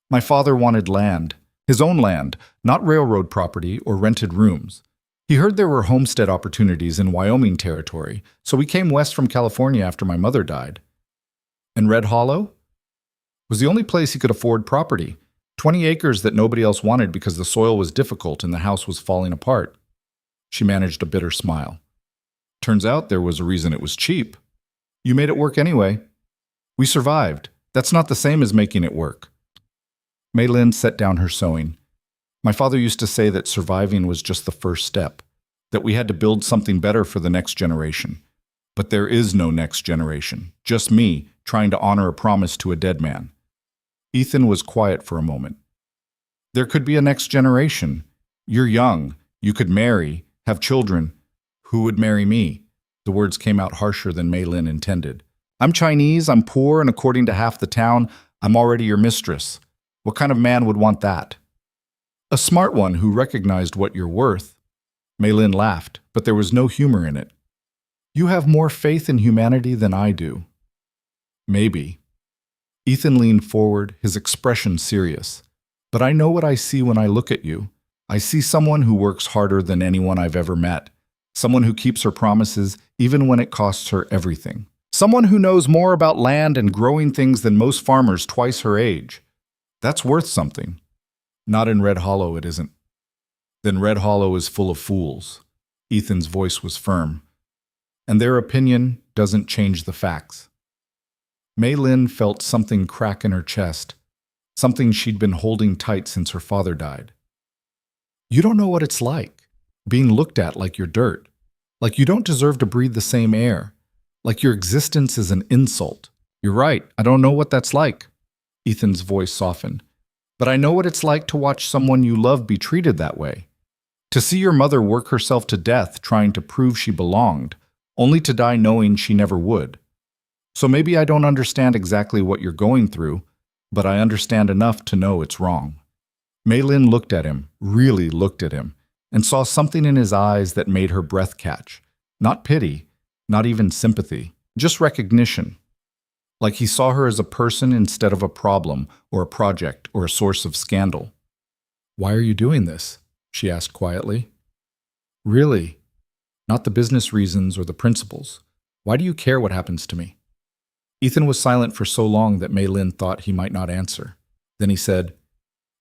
"My father wanted land, his own land, not railroad property or rented rooms. He heard there were homestead opportunities in Wyoming territory, so we came west from California after my mother died. And Red Hollow was the only place he could afford property, 20 acres that nobody else wanted because the soil was difficult and the house was falling apart." She managed a bitter smile. "Turns out there was a reason it was cheap. You made it work anyway. We survived. That's not the same as making it work." Maylin set down her sewing. "My father used to say that surviving was just the first step, that we had to build something better for the next generation. But there is no next generation, just me trying to honor a promise to a dead man." Ethan was quiet for a moment. "There could be a next generation. You're young. You could marry, have children. Who would marry me?" The words came out harsher than Maylin intended. "I'm Chinese, I'm poor, and according to half the town, I'm already your mistress. What kind of man would want that?" "A smart one who recognized what you're worth." Maylin laughed, but there was no humor in it. "You have more faith in humanity than I do." "Maybe." Ethan leaned forward, his expression serious. "But I know what I see when I look at you. I see someone who works harder than anyone I've ever met. Someone who keeps her promises even when it costs her everything. Someone who knows more about land and growing things than most farmers twice her age. That's worth something." "Not in Red Hollow, it isn't." "Then Red Hollow is full of fools." Ethan's voice was firm. "And their opinion doesn't change the facts." Maylin felt something crack in her chest, something she'd been holding tight since her father died. "You don't know what it's like, being looked at like you're dirt, like you don't deserve to breathe the same air, like your existence is an insult." "You're right, I don't know what that's like." Ethan's voice softened. "But I know what it's like to watch someone you love be treated that way. To see your mother work herself to death trying to prove she belonged, only to die knowing she never would. So maybe I don't understand exactly what you're going through, but I understand enough to know it's wrong." Maylin looked at him, really looked at him, and saw something in his eyes that made her breath catch. Not pity, not even sympathy, just recognition. Like he saw her as a person instead of a problem or a project or a source of scandal. "Why are you doing this?" she asked quietly. "Really? Not the business reasons or the principles. Why do you care what happens to me?" Ethan was silent for so long that Maylin thought he might not answer. Then he said,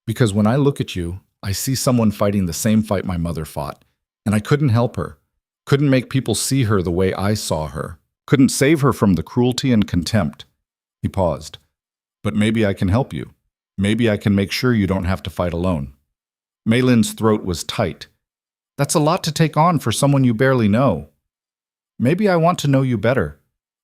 "Because when I look at you, I see someone fighting the same fight my mother fought, and I couldn't help her, couldn't make people see her the way I saw her, couldn't save her from the cruelty and contempt." He paused. "But maybe I can help you. Maybe I can make sure you don't have to fight alone." Maylin's throat was tight. "That's a lot to take on for someone you barely know." "Maybe I want to know you better."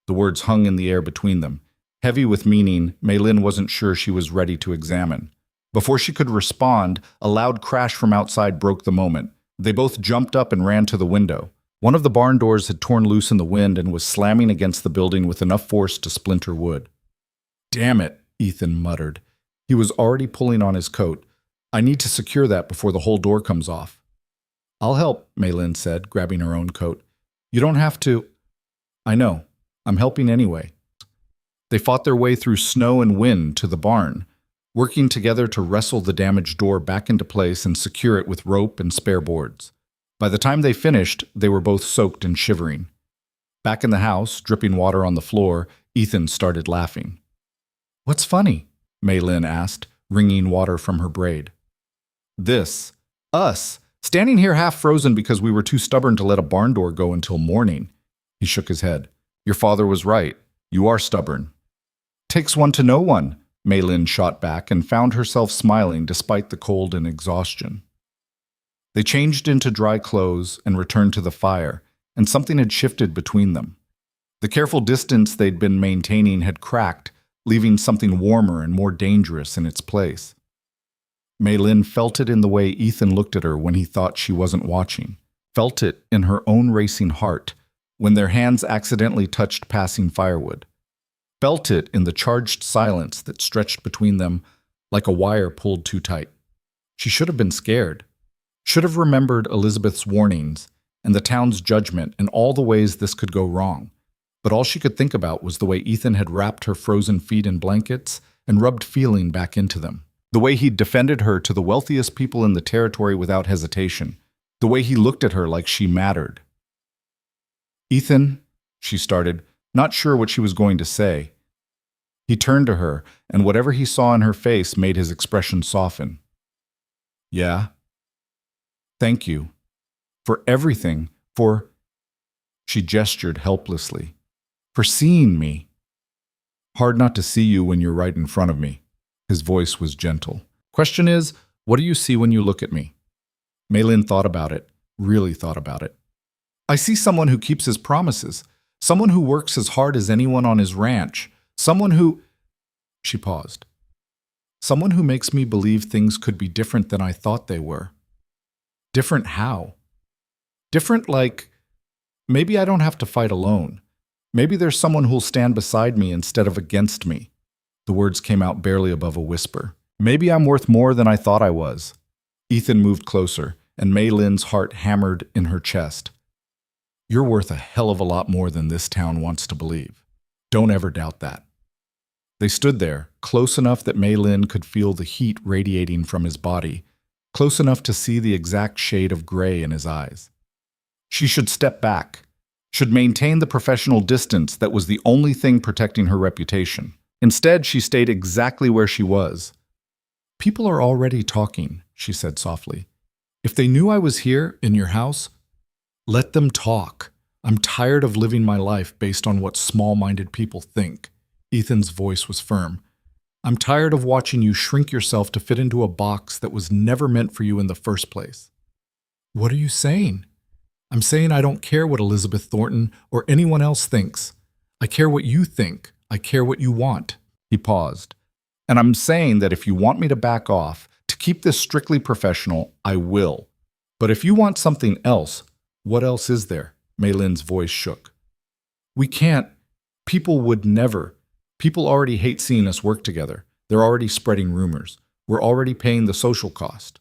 The words hung in the air between them. Heavy with meaning, Maylin wasn't sure she was ready to examine. Before she could respond, a loud crash from outside broke the moment. They both jumped up and ran to the window. One of the barn doors had torn loose in the wind and was slamming against the building with enough force to splinter wood. "Damn it," Ethan muttered. He was already pulling on his coat. "I need to secure that before the whole door comes off." "I'll help," Maylin said, grabbing her own coat. "You don't have to." "I know. I'm helping anyway." They fought their way through snow and wind to the barn, working together to wrestle the damaged door back into place and secure it with rope and spare boards. By the time they finished, they were both soaked and shivering. Back in the house, dripping water on the floor, Ethan started laughing. "What's funny?" Maylin asked, wringing water from her braid. "This. Us. Standing here half frozen because we were too stubborn to let a barn door go until morning." He shook his head. "Your father was right. You are stubborn." "Takes one to know one," Maylin shot back and found herself smiling despite the cold and exhaustion. They changed into dry clothes and returned to the fire, and something had shifted between them. The careful distance they'd been maintaining had cracked, leaving something warmer and more dangerous in its place. Maylin felt it in the way Ethan looked at her when he thought she wasn't watching. felt it in her own racing heart when their hands accidentally touched passing firewood, felt it in the charged silence that stretched between them like a wire pulled too tight. She should have been scared, should have remembered Elizabeth's warnings and the town's judgment and all the ways this could go wrong. But all she could think about was the way Ethan had wrapped her frozen feet in blankets and rubbed feeling back into them. The way he'd defended her to the wealthiest people in the territory without hesitation. The way he looked at her like she mattered. "Ethan," she started, not sure what she was going to say. He turned to her, and whatever he saw in her face made his expression soften. "Yeah? Thank you. For everything. For—" She gestured helplessly. "For seeing me. Hard not to see you when you're right in front of me." His voice was gentle. "Question is, what do you see when you look at me?" Maylin thought about it, really thought about it. "I see someone who keeps his promises, someone who works as hard as anyone on his ranch, someone who—" She paused. "Someone who makes me believe things could be different than I thought they were." Different how? Different like, maybe I don't have to fight alone. Maybe there's someone who'll stand beside me instead of against me. The words came out barely above a whisper. Maybe I'm worth more than I thought I was. Ethan moved closer, and Maylin's heart hammered in her chest. "You're worth a hell of a lot more than this town wants to believe. Don't ever doubt that." They stood there, close enough that Maylin could feel the heat radiating from his body, close enough to see the exact shade of gray in his eyes. She should step back, should maintain the professional distance that was the only thing protecting her reputation. Instead, she stayed exactly where she was. "People are already talking," she said softly. "If they knew I was here, in your house, let them talk. I'm tired of living my life based on what small-minded people think." Ethan's voice was firm. "I'm tired of watching you shrink yourself to fit into a box that was never meant for you in the first place." "What are you saying?" "I'm saying I don't care what Elizabeth Thornton or anyone else thinks. I care what you think. I care what you want." He paused. "And I'm saying that if you want me to back off, to keep this strictly professional, I will. But if you want something else, what else is there?" Maylin's voice shook. "We can't. People would never. People already hate seeing us work together. They're already spreading rumors. We're already paying the social cost."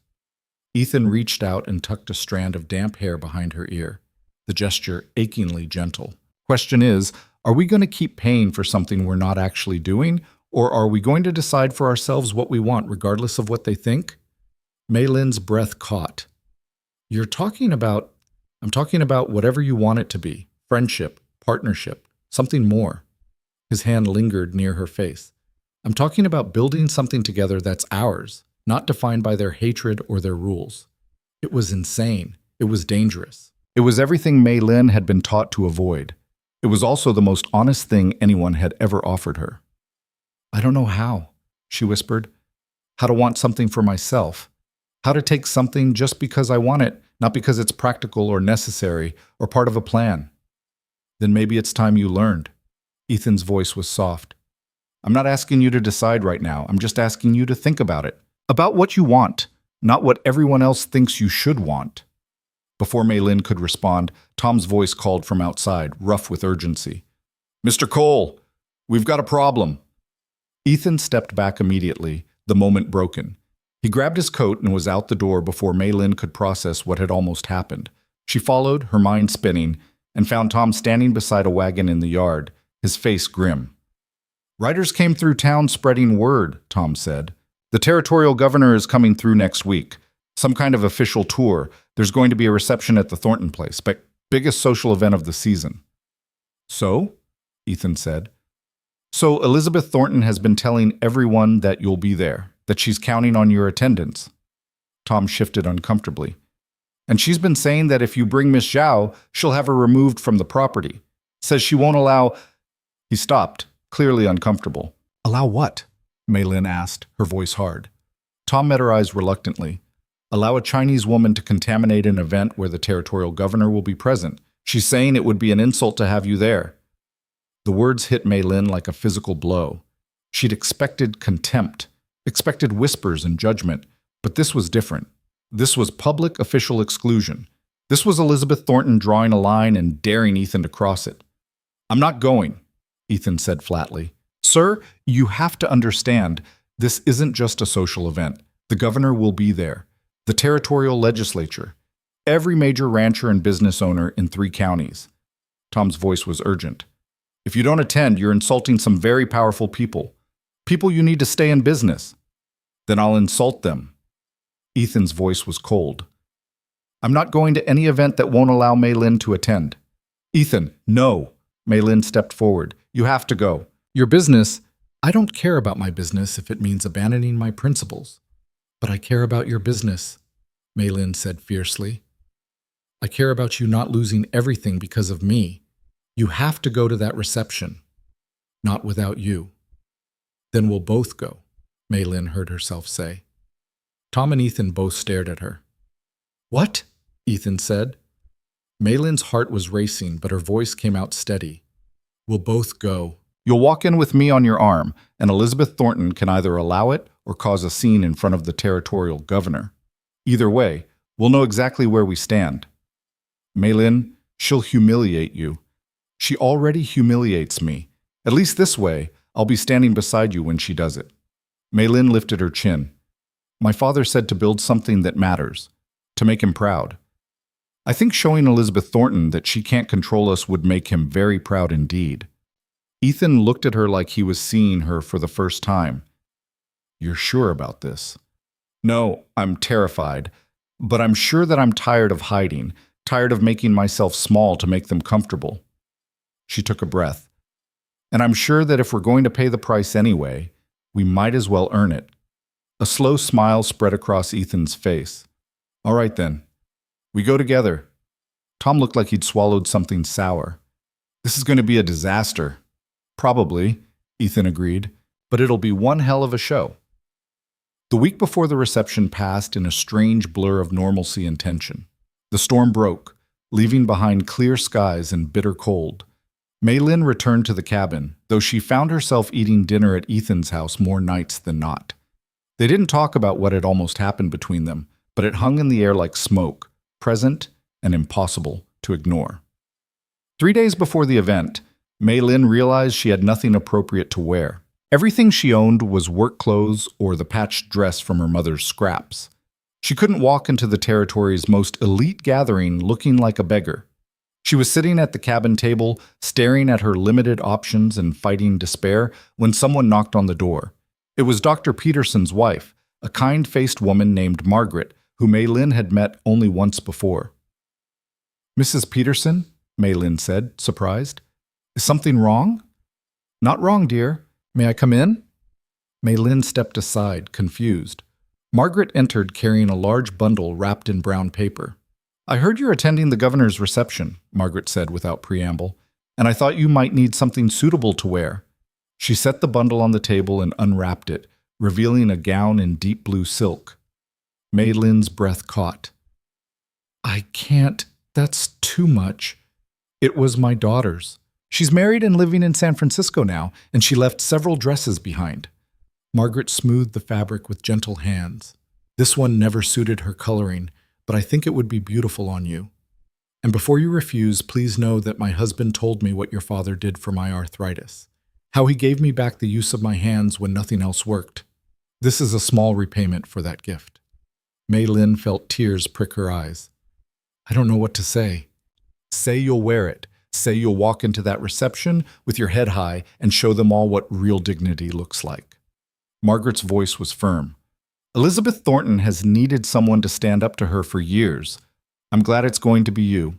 Ethan reached out and tucked a strand of damp hair behind her ear, the gesture achingly gentle. "Question is, are we going to keep paying for something we're not actually doing, or are we going to decide for ourselves what we want regardless of what they think?" Maylin's breath caught. "I'm talking about whatever you want it to be. Friendship, partnership, something more." His hand lingered near her face. "I'm talking about building something together that's ours, not defined by their hatred or their rules." It was insane. It was dangerous. It was everything Maylin had been taught to avoid. It was also the most honest thing anyone had ever offered her. "I don't know how," she whispered. "How to want something for myself. How to take something just because I want it, not because it's practical or necessary or part of a plan." "Then maybe it's time you learned." Ethan's voice was soft. "I'm not asking you to decide right now. I'm just asking you to think about it. About what you want, not what everyone else thinks you should want." Before Maylin could respond, Tom's voice called from outside, rough with urgency. "Mr. Cole, we've got a problem." Ethan stepped back immediately, the moment broken. He grabbed his coat and was out the door before Maylin could process what had almost happened. She followed, her mind spinning, and found Tom standing beside a wagon in the yard, his face grim. "Riders came through town spreading word," Tom said. "The territorial governor is coming through next week. Some kind of official tour. There's going to be a reception at the Thornton place, biggest social event of the season." "So?" Ethan said. "So Elizabeth Thornton has been telling everyone that you'll be there, that she's counting on your attendance." Tom shifted uncomfortably. "And she's been saying that if you bring Miss Zhao, she'll have her removed from the property. Says she won't allow—" He stopped, clearly uncomfortable. "Allow what?" Maylin asked, her voice hard. Tom met her eyes reluctantly. "Allow a Chinese woman to contaminate an event where the territorial governor will be present. She's saying it would be an insult to have you there." The words hit Maylin like a physical blow. She'd expected contempt, expected whispers and judgment, but this was different. This was public official exclusion. This was Elizabeth Thornton drawing a line and daring Ethan to cross it. "I'm not going," Ethan said flatly. "Sir, you have to understand, this isn't just a social event. The governor will be there, the territorial legislature, every major rancher and business owner in 3 counties. Tom's voice was urgent. "If you don't attend, you're insulting some very powerful people. People you need to stay in business." "Then I'll insult them." Ethan's voice was cold. "I'm not going to any event that won't allow Mei Lin to attend." "Ethan, no." Mei Lin stepped forward. "You have to go. Your business—" "I don't care about my business if it means abandoning my principles. But I care about your business," Mei Lin said fiercely. "I care about you not losing everything because of me. You have to go to that reception. Not without you." "Then we'll both go," Mei Lin heard herself say. Tom and Ethan both stared at her. "What?" Ethan said. Mei Lin's heart was racing, but her voice came out steady. "We'll both go. You'll walk in with me on your arm, and Elizabeth Thornton can either allow it or cause a scene in front of the territorial governor. Either way, we'll know exactly where we stand. Mei Lin, she'll humiliate you. She already humiliates me. At least this way, I'll be standing beside you when she does it." Mei Lin lifted her chin. "My father said to build something that matters, to make him proud. I think showing Elizabeth Thornton that she can't control us would make him very proud indeed." Ethan looked at her like he was seeing her for the first time. "You're sure about this?" "No, I'm terrified. But I'm sure that I'm tired of hiding, tired of making myself small to make them comfortable." She took a breath. "And I'm sure that if we're going to pay the price anyway, we might as well earn it." A slow smile spread across Ethan's face. "All right then. We go together." Tom looked like he'd swallowed something sour. "This is going to be a disaster." "Probably," Ethan agreed, "but it'll be one hell of a show." The week before the reception passed in a strange blur of normalcy and tension. The storm broke, leaving behind clear skies and bitter cold. Mei Lin returned to the cabin, though she found herself eating dinner at Ethan's house more nights than not. They didn't talk about what had almost happened between them, but it hung in the air like smoke, present and impossible to ignore. 3 days before the event, Mei Lin realized she had nothing appropriate to wear. Everything she owned was work clothes or the patched dress from her mother's scraps. She couldn't walk into the territory's most elite gathering looking like a beggar. She was sitting at the cabin table, staring at her limited options and fighting despair, when someone knocked on the door. It was Dr. Peterson's wife, a kind-faced woman named Margaret, who Mei Lin had met only once before. "Mrs. Peterson?" Mei Lin said, surprised. "Is something wrong?" "Not wrong, dear. May I come in?" Mei Lin stepped aside, confused. Margaret entered carrying a large bundle wrapped in brown paper. "I heard you're attending the governor's reception," Margaret said without preamble, "and I thought you might need something suitable to wear." She set the bundle on the table and unwrapped it, revealing a gown in deep blue silk. Mei Lin's breath caught. "I can't. That's too much." "It was my daughter's. She's married and living in San Francisco now, and she left several dresses behind." Margaret smoothed the fabric with gentle hands. "This one never suited her coloring, but I think it would be beautiful on you. And before you refuse, please know that my husband told me what your father did for my arthritis. How he gave me back the use of my hands when nothing else worked. This is a small repayment for that gift." Mei Lin felt tears prick her eyes. "I don't know what to say." "Say you'll wear it. Say you'll walk into that reception with your head high and show them all what real dignity looks like." Margaret's voice was firm. "Elizabeth Thornton has needed someone to stand up to her for years. I'm glad it's going to be you."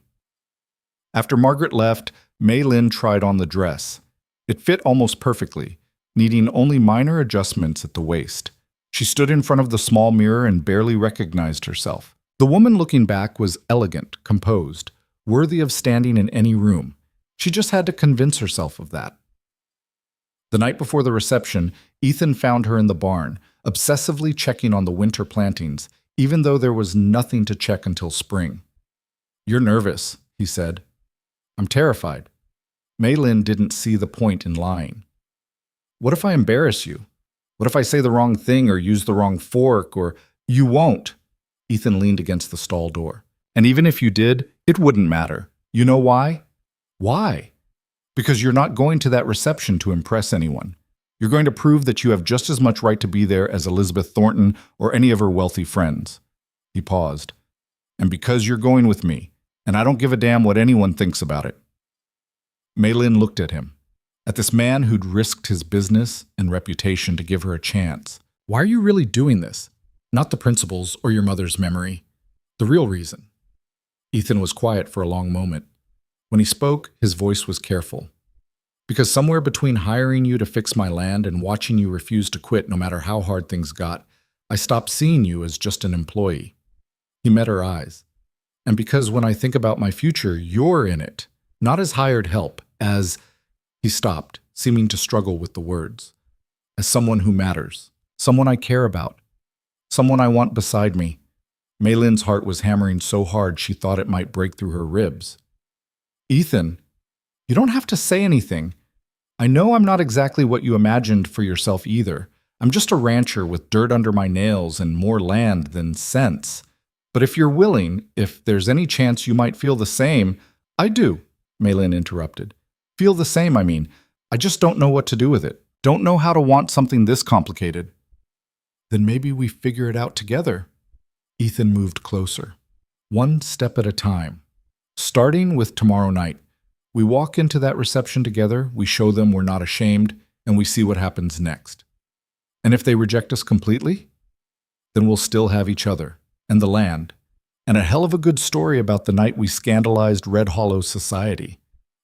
After Margaret left, Mei Lin tried on the dress. It fit almost perfectly, needing only minor adjustments at the waist. She stood in front of the small mirror and barely recognized herself. The woman looking back was elegant, composed, worthy of standing in any room. She just had to convince herself of that. The night before the reception, Ethan found her in the barn, obsessively checking on the winter plantings, even though there was nothing to check until spring. "You're nervous," he said. "I'm terrified." Mei Lin didn't see the point in lying. "What if I embarrass you? What if I say the wrong thing or use the wrong fork or—" "You won't." Ethan leaned against the stall door. And even if you did, it wouldn't matter. You know why? Why? Because you're not going to that reception to impress anyone. You're going to prove that you have just as much right to be there as Elizabeth Thornton or any of her wealthy friends. He paused. And because you're going with me, and I don't give a damn what anyone thinks about it. Maylin looked at him, at this man who'd risked his business and reputation to give her a chance. Why are you really doing this? Not the principles or your mother's memory. The real reason. Ethan was quiet for a long moment. When he spoke, his voice was careful. Because somewhere between hiring you to fix my land and watching you refuse to quit no matter how hard things got, I stopped seeing you as just an employee. He met her eyes. And because when I think about my future, you're in it, not as hired help, as... He stopped, seeming to struggle with the words. As someone who matters, someone I care about, someone I want beside me. Maylin's heart was hammering so hard she thought it might break through her ribs. Ethan, you don't have to say anything. I know I'm not exactly what you imagined for yourself either. I'm just a rancher with dirt under my nails and more land than sense. But if you're willing, if there's any chance you might feel the same, I do, Maylin interrupted. Feel the same, I mean. I just don't know what to do with it. Don't know how to want something this complicated. Then maybe we figure it out together. Ethan moved closer, one step at a time. Starting with tomorrow night. We walk into that reception together, we show them we're not ashamed, and we see what happens next. And if they reject us completely, then we'll still have each other, and the land, and a hell of a good story about the night we scandalized Red Hollow society.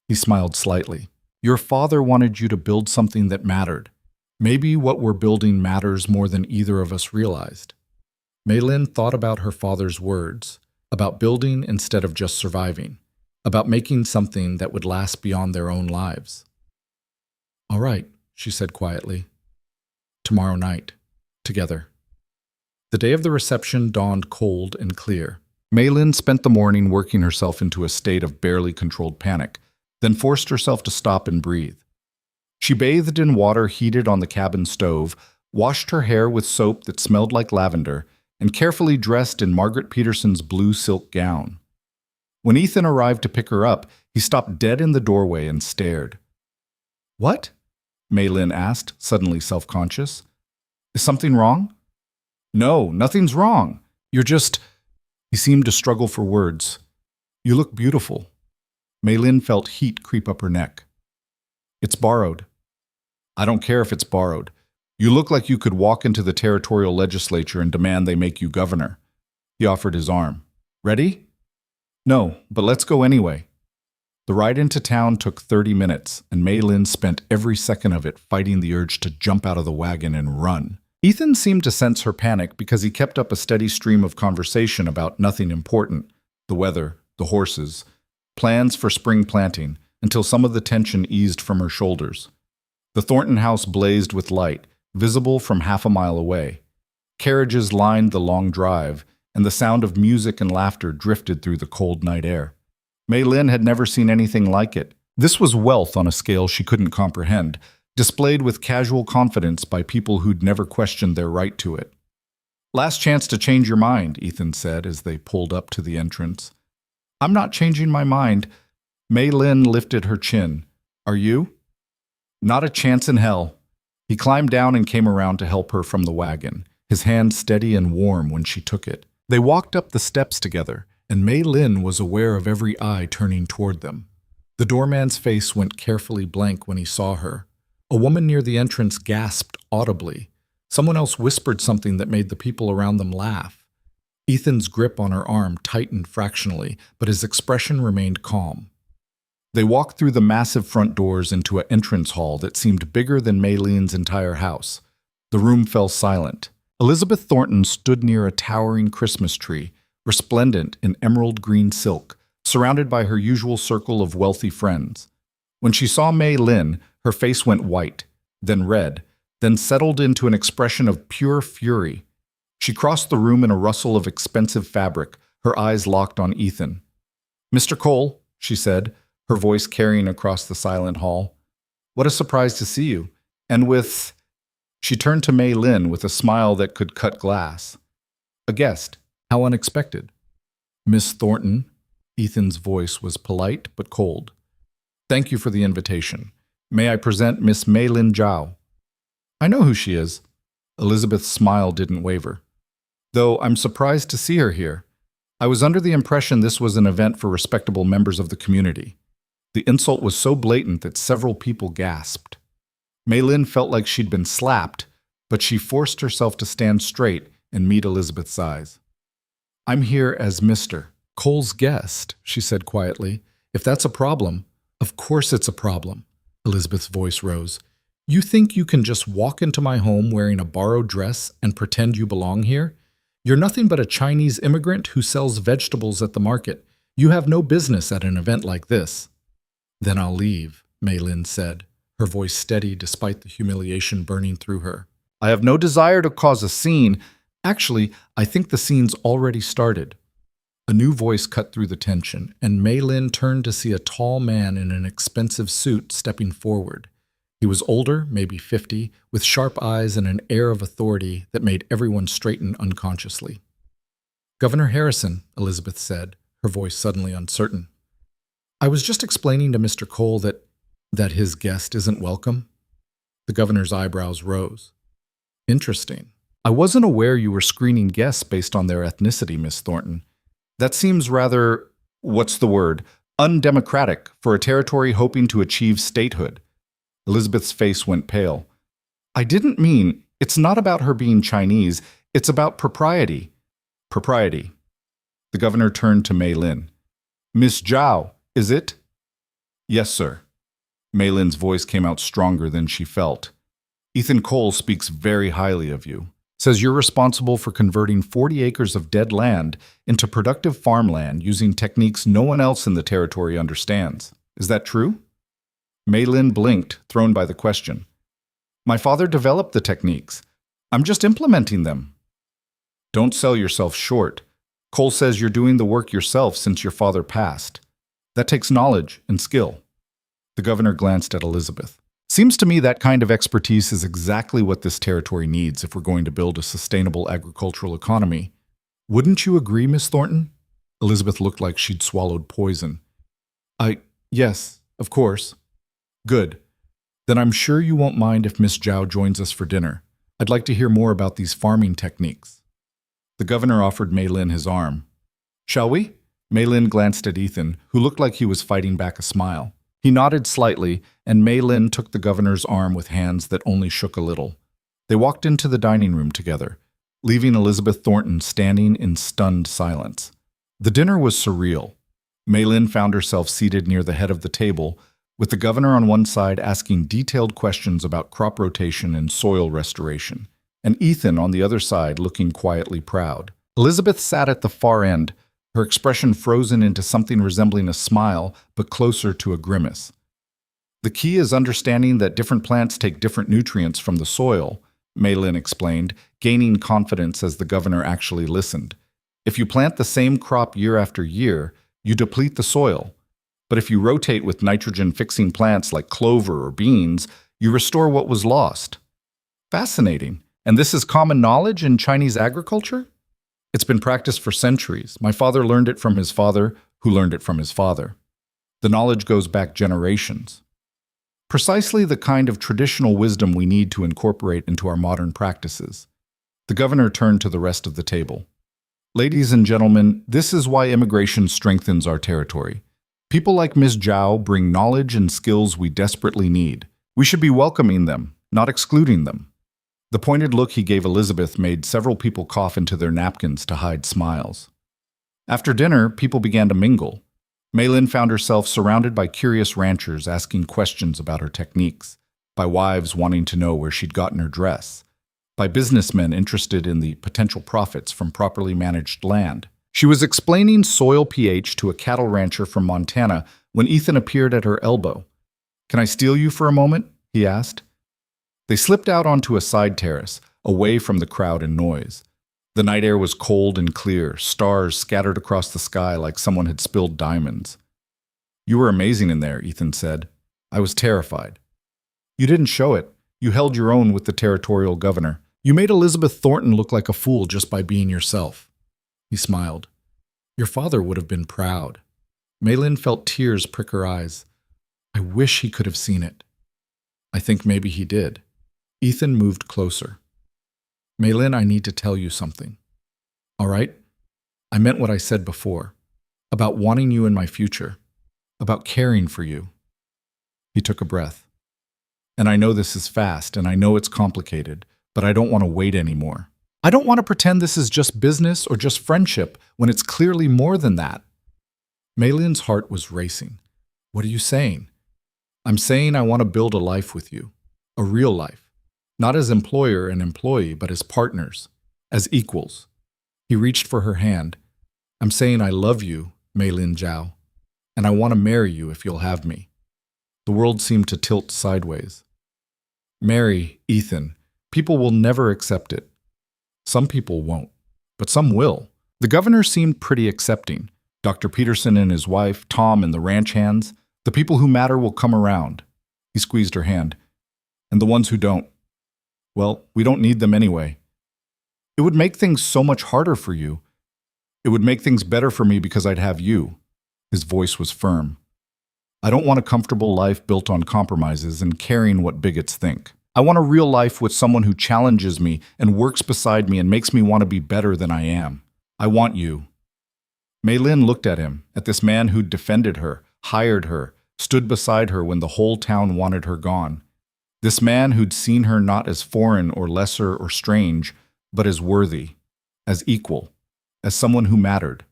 He smiled slightly. Your father wanted you to build something that mattered. Maybe what we're building matters more than either of us realized. Maylin thought about her father's words, about building instead of just surviving, about making something that would last beyond their own lives. All right, she said quietly. Tomorrow night, together. The day of the reception dawned cold and clear. Maylin spent the morning working herself into a state of barely controlled panic, then forced herself to stop and breathe. She bathed in water heated on the cabin stove, washed her hair with soap that smelled like lavender, and carefully dressed in Margaret Peterson's blue silk gown. When Ethan arrived to pick her up, he stopped dead in the doorway and stared. What? Maylin asked, suddenly self-conscious. Is something wrong? No, nothing's wrong. You're just... He seemed to struggle for words. You look beautiful. Maylin felt heat creep up her neck. It's borrowed. I don't care if it's borrowed. You look like you could walk into the territorial legislature and demand they make you governor. He offered his arm. Ready? No, but let's go anyway. The ride into town took 30 minutes, and Maylin spent every second of it fighting the urge to jump out of the wagon and run. Ethan seemed to sense her panic because he kept up a steady stream of conversation about nothing important, the weather, the horses, plans for spring planting, until some of the tension eased from her shoulders. The Thornton house blazed with light, visible from half a mile away. Carriages lined the long drive, and the sound of music and laughter drifted through the cold night air. Maylin had never seen anything like it. This was wealth on a scale she couldn't comprehend, displayed with casual confidence by people who'd never questioned their right to it. Last chance to change your mind, Ethan said as they pulled up to the entrance. I'm not changing my mind. Maylin lifted her chin. Are you? Not a chance in hell. He climbed down and came around to help her from the wagon, his hand steady and warm when she took it. They walked up the steps together, and Maylin was aware of every eye turning toward them. The doorman's face went carefully blank when he saw her. A woman near the entrance gasped audibly. Someone else whispered something that made the people around them laugh. Ethan's grip on her arm tightened fractionally, but his expression remained calm. They walked through the massive front doors into an entrance hall that seemed bigger than Maylin's entire house. The room fell silent. Elizabeth Thornton stood near a towering Christmas tree, resplendent in emerald green silk, surrounded by her usual circle of wealthy friends. When she saw Maylin, her face went white, then red, then settled into an expression of pure fury. She crossed the room in a rustle of expensive fabric, her eyes locked on Ethan. Mr. Cole, she said, her voice carrying across the silent hall. What a surprise to see you. And with... She turned to Maylin with a smile that could cut glass. A guest. How unexpected. Miss Thornton, Ethan's voice was polite but cold. Thank you for the invitation. May I present Miss Mei-Lin Zhao? I know who she is. Elizabeth's smile didn't waver. Though I'm surprised to see her here. I was under the impression this was an event for respectable members of the community. The insult was so blatant that several people gasped. Mei-Lin felt like she'd been slapped, but she forced herself to stand straight and meet Elizabeth's eyes. I'm here as Mr. Cole's guest, she said quietly. If that's a problem, of course it's a problem. Elizabeth's voice rose. You think you can just walk into my home wearing a borrowed dress and pretend you belong here? You're nothing but a Chinese immigrant who sells vegetables at the market. You have no business at an event like this. Then I'll leave, Mei-Lin said, her voice steady despite the humiliation burning through her. I have no desire to cause a scene. Actually, I think the scene's already started. A new voice cut through the tension, and Mei-Lin turned to see a tall man in an expensive suit stepping forward. He was older, maybe 50, with sharp eyes and an air of authority that made everyone straighten unconsciously. Governor Harrison, Elizabeth said, her voice suddenly uncertain. I was just explaining to Mr. Cole that his guest isn't welcome. The governor's eyebrows rose. Interesting. I wasn't aware you were screening guests based on their ethnicity, Miss Thornton. That seems rather, undemocratic for a territory hoping to achieve statehood. Elizabeth's face went pale. I didn't mean, it's not about her being Chinese, it's about propriety. Propriety. The governor turned to Mei-Lin. Miss Zhao, is it? Yes, sir. Mei-Lin's voice came out stronger than she felt. Ethan Cole speaks very highly of you. Says you're responsible for converting 40 acres of dead land into productive farmland using techniques no one else in the territory understands. Is that true? Mei-Lin blinked, thrown by the question. My father developed the techniques. I'm just implementing them. Don't sell yourself short. Cole says you're doing the work yourself since your father passed. That takes knowledge and skill. The governor glanced at Elizabeth. Seems to me that kind of expertise is exactly what this territory needs if we're going to build a sustainable agricultural economy. Wouldn't you agree, Miss Thornton? Elizabeth looked like she'd swallowed poison. Yes, of course. Good. Then I'm sure you won't mind if Miss Zhao joins us for dinner. I'd like to hear more about these farming techniques. The governor offered Mei-Lin his arm. Shall we? Mei-Lin glanced at Ethan, who looked like he was fighting back a smile. He nodded slightly, and Mei-Lin took the governor's arm with hands that only shook a little. They walked into the dining room together, leaving Elizabeth Thornton standing in stunned silence. The dinner was surreal. Mei-Lin found herself seated near the head of the table, with the governor on one side asking detailed questions about crop rotation and soil restoration, and Ethan on the other side looking quietly proud. Elizabeth sat at the far end, her expression frozen into something resembling a smile, but closer to a grimace. The key is understanding that different plants take different nutrients from the soil, Mei-Lin explained, gaining confidence as the governor actually listened. If you plant the same crop year after year, you deplete the soil. But if you rotate with nitrogen-fixing plants like clover or beans, you restore what was lost. Fascinating. And this is common knowledge in Chinese agriculture? It's been practiced for centuries. My father learned it from his father, who learned it from his father. The knowledge goes back generations. Precisely the kind of traditional wisdom we need to incorporate into our modern practices. The governor turned to the rest of the table. Ladies and gentlemen, this is why immigration strengthens our territory. People like Ms. Zhao bring knowledge and skills we desperately need. We should be welcoming them, not excluding them. The pointed look he gave Elizabeth made several people cough into their napkins to hide smiles. After dinner, people began to mingle. Mei-Lin found herself surrounded by curious ranchers asking questions about her techniques, by wives wanting to know where she'd gotten her dress, by businessmen interested in the potential profits from properly managed land. She was explaining soil pH to a cattle rancher from Montana when Ethan appeared at her elbow. "Can I steal you for a moment?" he asked. They slipped out onto a side terrace, away from the crowd and noise. The night air was cold and clear, stars scattered across the sky like someone had spilled diamonds. "You were amazing in there," Ethan said. "I was terrified." "You didn't show it. You held your own with the territorial governor. You made Elizabeth Thornton look like a fool just by being yourself." He smiled. Your father would have been proud. Maylin felt tears prick her eyes. I wish he could have seen it. I think maybe he did. Ethan moved closer. Maylin, I need to tell you something. All right? I meant what I said before, about wanting you in my future, about caring for you. He took a breath. And I know this is fast, and I know it's complicated, but I don't want to wait anymore. I don't want to pretend this is just business or just friendship when it's clearly more than that. Maylin's heart was racing. What are you saying? I'm saying I want to build a life with you, a real life, not as employer and employee, but as partners, as equals. He reached for her hand. I'm saying I love you, Maylin Zhao, and I want to marry you if you'll have me. The world seemed to tilt sideways. Marry, Ethan. People will never accept it. Some people won't, but some will. The governor seemed pretty accepting. Dr. Peterson and his wife, Tom and the ranch hands. The people who matter will come around. He squeezed her hand. And the ones who don't, well, we don't need them anyway. It would make things so much harder for you. It would make things better for me because I'd have you. His voice was firm. I don't want a comfortable life built on compromises and caring what bigots think. I want a real life with someone who challenges me and works beside me and makes me want to be better than I am. I want you. Maylin looked at him, at this man who'd defended her, hired her, stood beside her when the whole town wanted her gone. This man who'd seen her not as foreign or lesser or strange, but as worthy, as equal, as someone who mattered.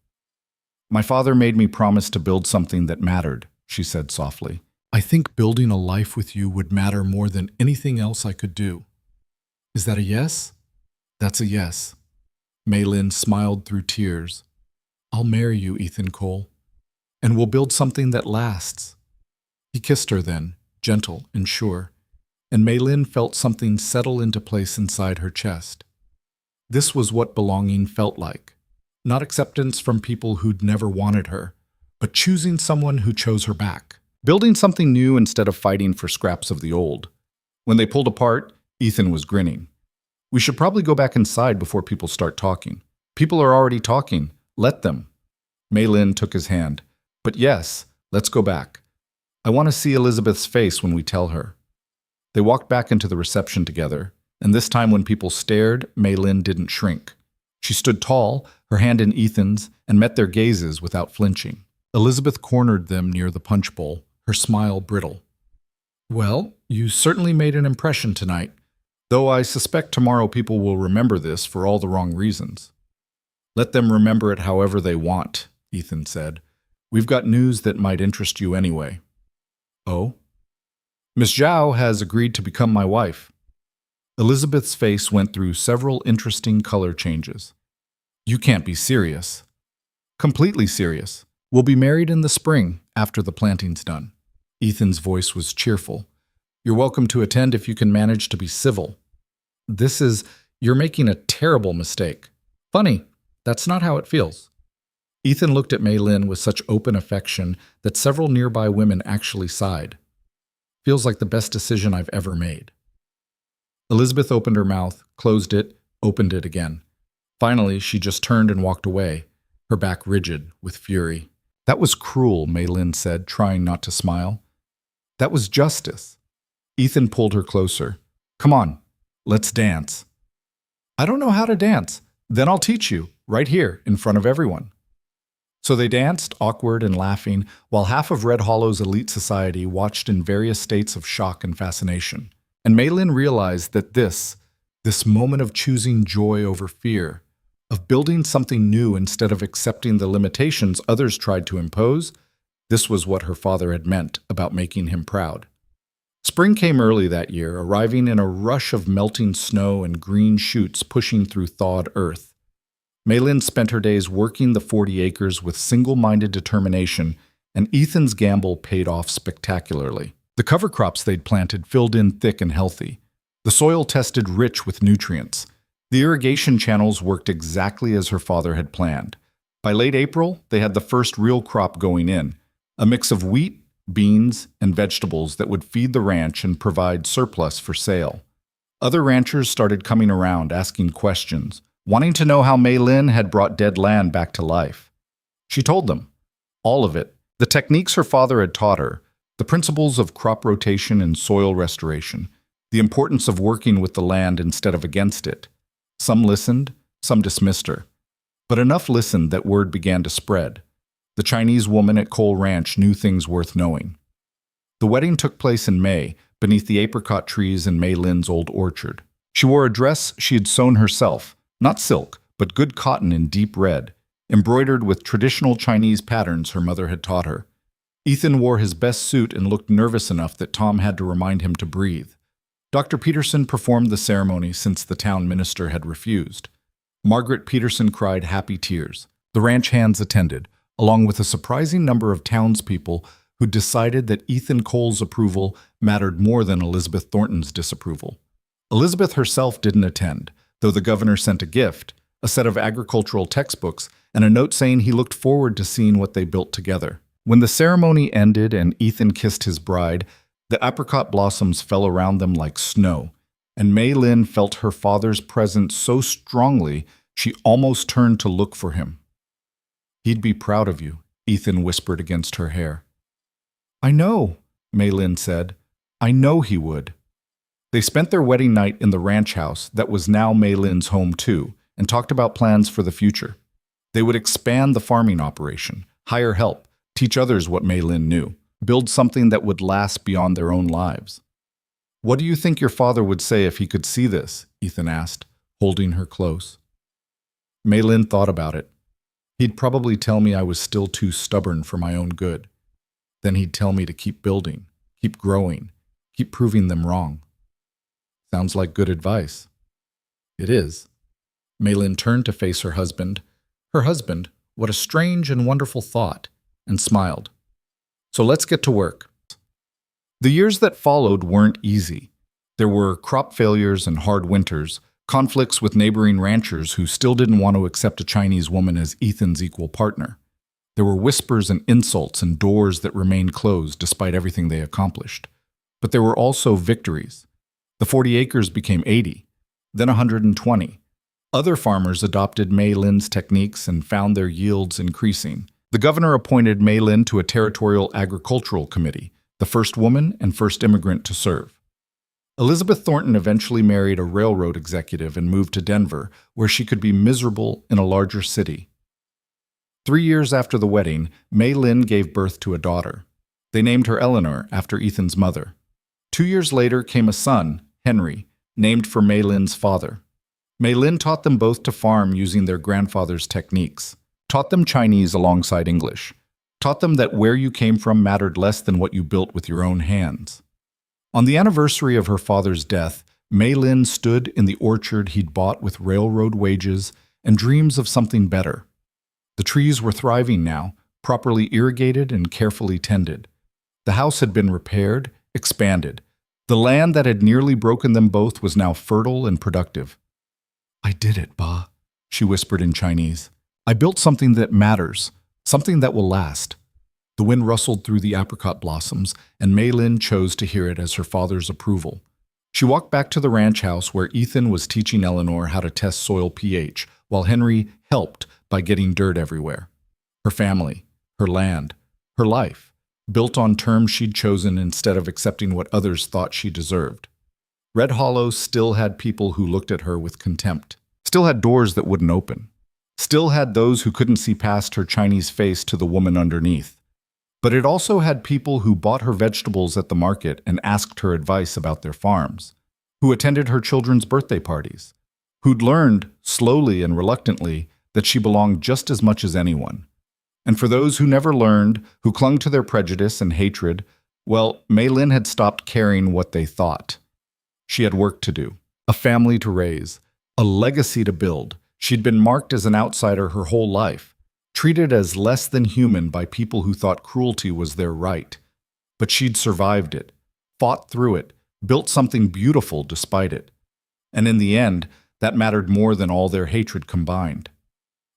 My father made me promise to build something that mattered, she said softly. I think building a life with you would matter more than anything else I could do. Is that a yes? That's a yes. Maylin smiled through tears. I'll marry you, Ethan Cole, and we'll build something that lasts. He kissed her then, gentle and sure, and Maylin felt something settle into place inside her chest. This was what belonging felt like. Not acceptance from people who'd never wanted her, but choosing someone who chose her back. Building something new instead of fighting for scraps of the old. When they pulled apart, Ethan was grinning. We should probably go back inside before people start talking. People are already talking. Let them. Maylin took his hand. But yes, let's go back. I want to see Elizabeth's face when we tell her. They walked back into the reception together, and this time when people stared, Maylin didn't shrink. She stood tall, her hand in Ethan's, and met their gazes without flinching. Elizabeth cornered them near the punch bowl, her smile brittle. Well, you certainly made an impression tonight, though I suspect tomorrow people will remember this for all the wrong reasons. Let them remember it however they want, Ethan said. We've got news that might interest you anyway. Oh? Miss Zhao has agreed to become my wife. Elizabeth's face went through several interesting color changes. You can't be serious. Completely serious. We'll be married in the spring, after the planting's done. Ethan's voice was cheerful. You're welcome to attend if you can manage to be civil. You're making a terrible mistake. Funny, that's not how it feels. Ethan looked at Maylin with such open affection that several nearby women actually sighed. Feels like the best decision I've ever made. Elizabeth opened her mouth, closed it, opened it again. Finally, she just turned and walked away, her back rigid with fury. That was cruel, Maylin said, trying not to smile. That was justice. Ethan pulled her closer. Come on, let's dance. I don't know how to dance. Then I'll teach you, right here, in front of everyone. So they danced, awkward and laughing, while half of Red Hollow's elite society watched in various states of shock and fascination. And Maylin realized that this moment of choosing joy over fear, of building something new instead of accepting the limitations others tried to impose, this was what her father had meant about making him proud. Spring came early that year, arriving in a rush of melting snow and green shoots pushing through thawed earth. Maylin spent her days working the 40 acres with single-minded determination, and Ethan's gamble paid off spectacularly. The cover crops they'd planted filled in thick and healthy. The soil tested rich with nutrients. The irrigation channels worked exactly as her father had planned. By late April, they had the first real crop going in, a mix of wheat, beans, and vegetables that would feed the ranch and provide surplus for sale. Other ranchers started coming around asking questions, wanting to know how Maylin had brought dead land back to life. She told them. All of it. The techniques her father had taught her, the principles of crop rotation and soil restoration, the importance of working with the land instead of against it. Some listened, some dismissed her. But enough listened that word began to spread. The Chinese woman at Cole Ranch knew things worth knowing. The wedding took place in May, beneath the apricot trees in Mei Lin's old orchard. She wore a dress she had sewn herself, not silk, but good cotton in deep red, embroidered with traditional Chinese patterns her mother had taught her. Ethan wore his best suit and looked nervous enough that Tom had to remind him to breathe. Dr. Peterson performed the ceremony since the town minister had refused. Margaret Peterson cried happy tears. The ranch hands attended, along with a surprising number of townspeople who decided that Ethan Cole's approval mattered more than Elizabeth Thornton's disapproval. Elizabeth herself didn't attend, though the governor sent a gift, a set of agricultural textbooks, and a note saying he looked forward to seeing what they built together. When the ceremony ended and Ethan kissed his bride, the apricot blossoms fell around them like snow, and Mei Lin felt her father's presence so strongly she almost turned to look for him. "He'd be proud of you," Ethan whispered against her hair. "I know," Mei Lin said. "I know he would." They spent their wedding night in the ranch house that was now Mei Lin's home too, and talked about plans for the future. They would expand the farming operation, hire help, teach others what Mei Lin knew, build something that would last beyond their own lives. "What do you think your father would say if he could see this?" Ethan asked, holding her close. Mei Lin thought about it. "He'd probably tell me I was still too stubborn for my own good. Then he'd tell me to keep building, keep growing, keep proving them wrong." Sounds like good advice. It is. Mei Lin turned to face her husband. Her husband, what a strange and wonderful thought, and smiled. "So let's get to work." The years that followed weren't easy. There were crop failures and hard winters, conflicts with neighboring ranchers who still didn't want to accept a Chinese woman as Ethan's equal partner. There were whispers and insults and doors that remained closed despite everything they accomplished. But there were also victories. The 40 acres became 80, then 120. Other farmers adopted Mei Lin's techniques and found their yields increasing. The governor appointed Mei Lin to a territorial agricultural committee, the first woman and first immigrant to serve. Elizabeth Thornton eventually married a railroad executive and moved to Denver, where she could be miserable in a larger city. 3 years after the wedding, Mei Lin gave birth to a daughter. They named her Eleanor after Ethan's mother. 2 years later came a son, Henry, named for Mei Lin's father. Mei Lin taught them both to farm using their grandfather's techniques, taught them Chinese alongside English, taught them that where you came from mattered less than what you built with your own hands. On the anniversary of her father's death, Mei Lin stood in the orchard he'd bought with railroad wages and dreams of something better. The trees were thriving now, properly irrigated and carefully tended. The house had been repaired, expanded. The land that had nearly broken them both was now fertile and productive. "I did it, Ba," she whispered in Chinese. "I built something that matters, something that will last." The wind rustled through the apricot blossoms, and Mei Lin chose to hear it as her father's approval. She walked back to the ranch house where Ethan was teaching Eleanor how to test soil pH, while Henry helped by getting dirt everywhere. Her family, her land, her life, built on terms she'd chosen instead of accepting what others thought she deserved. Red Hollow still had people who looked at her with contempt, still had doors that wouldn't open, still had those who couldn't see past her Chinese face to the woman underneath. But it also had people who bought her vegetables at the market and asked her advice about their farms, who attended her children's birthday parties, who'd learned, slowly and reluctantly, that she belonged just as much as anyone. And for those who never learned, who clung to their prejudice and hatred, well, Mei Lin had stopped caring what they thought. She had work to do, a family to raise, a legacy to build. She'd been marked as an outsider her whole life, treated as less than human by people who thought cruelty was their right. But she'd survived it, fought through it, built something beautiful despite it. And in the end, that mattered more than all their hatred combined.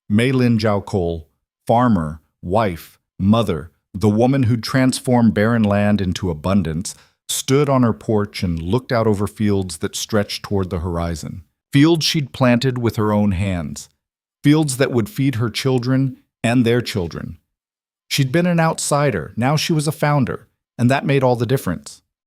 Mei Lin Jiao Cole, farmer, wife, mother, the woman who'd transformed barren land into abundance, stood on her porch and looked out over fields that stretched toward the horizon. Fields she'd planted with her own hands. Fields that would feed her children and their children. She'd been an outsider, now she was a founder, and that made all the difference.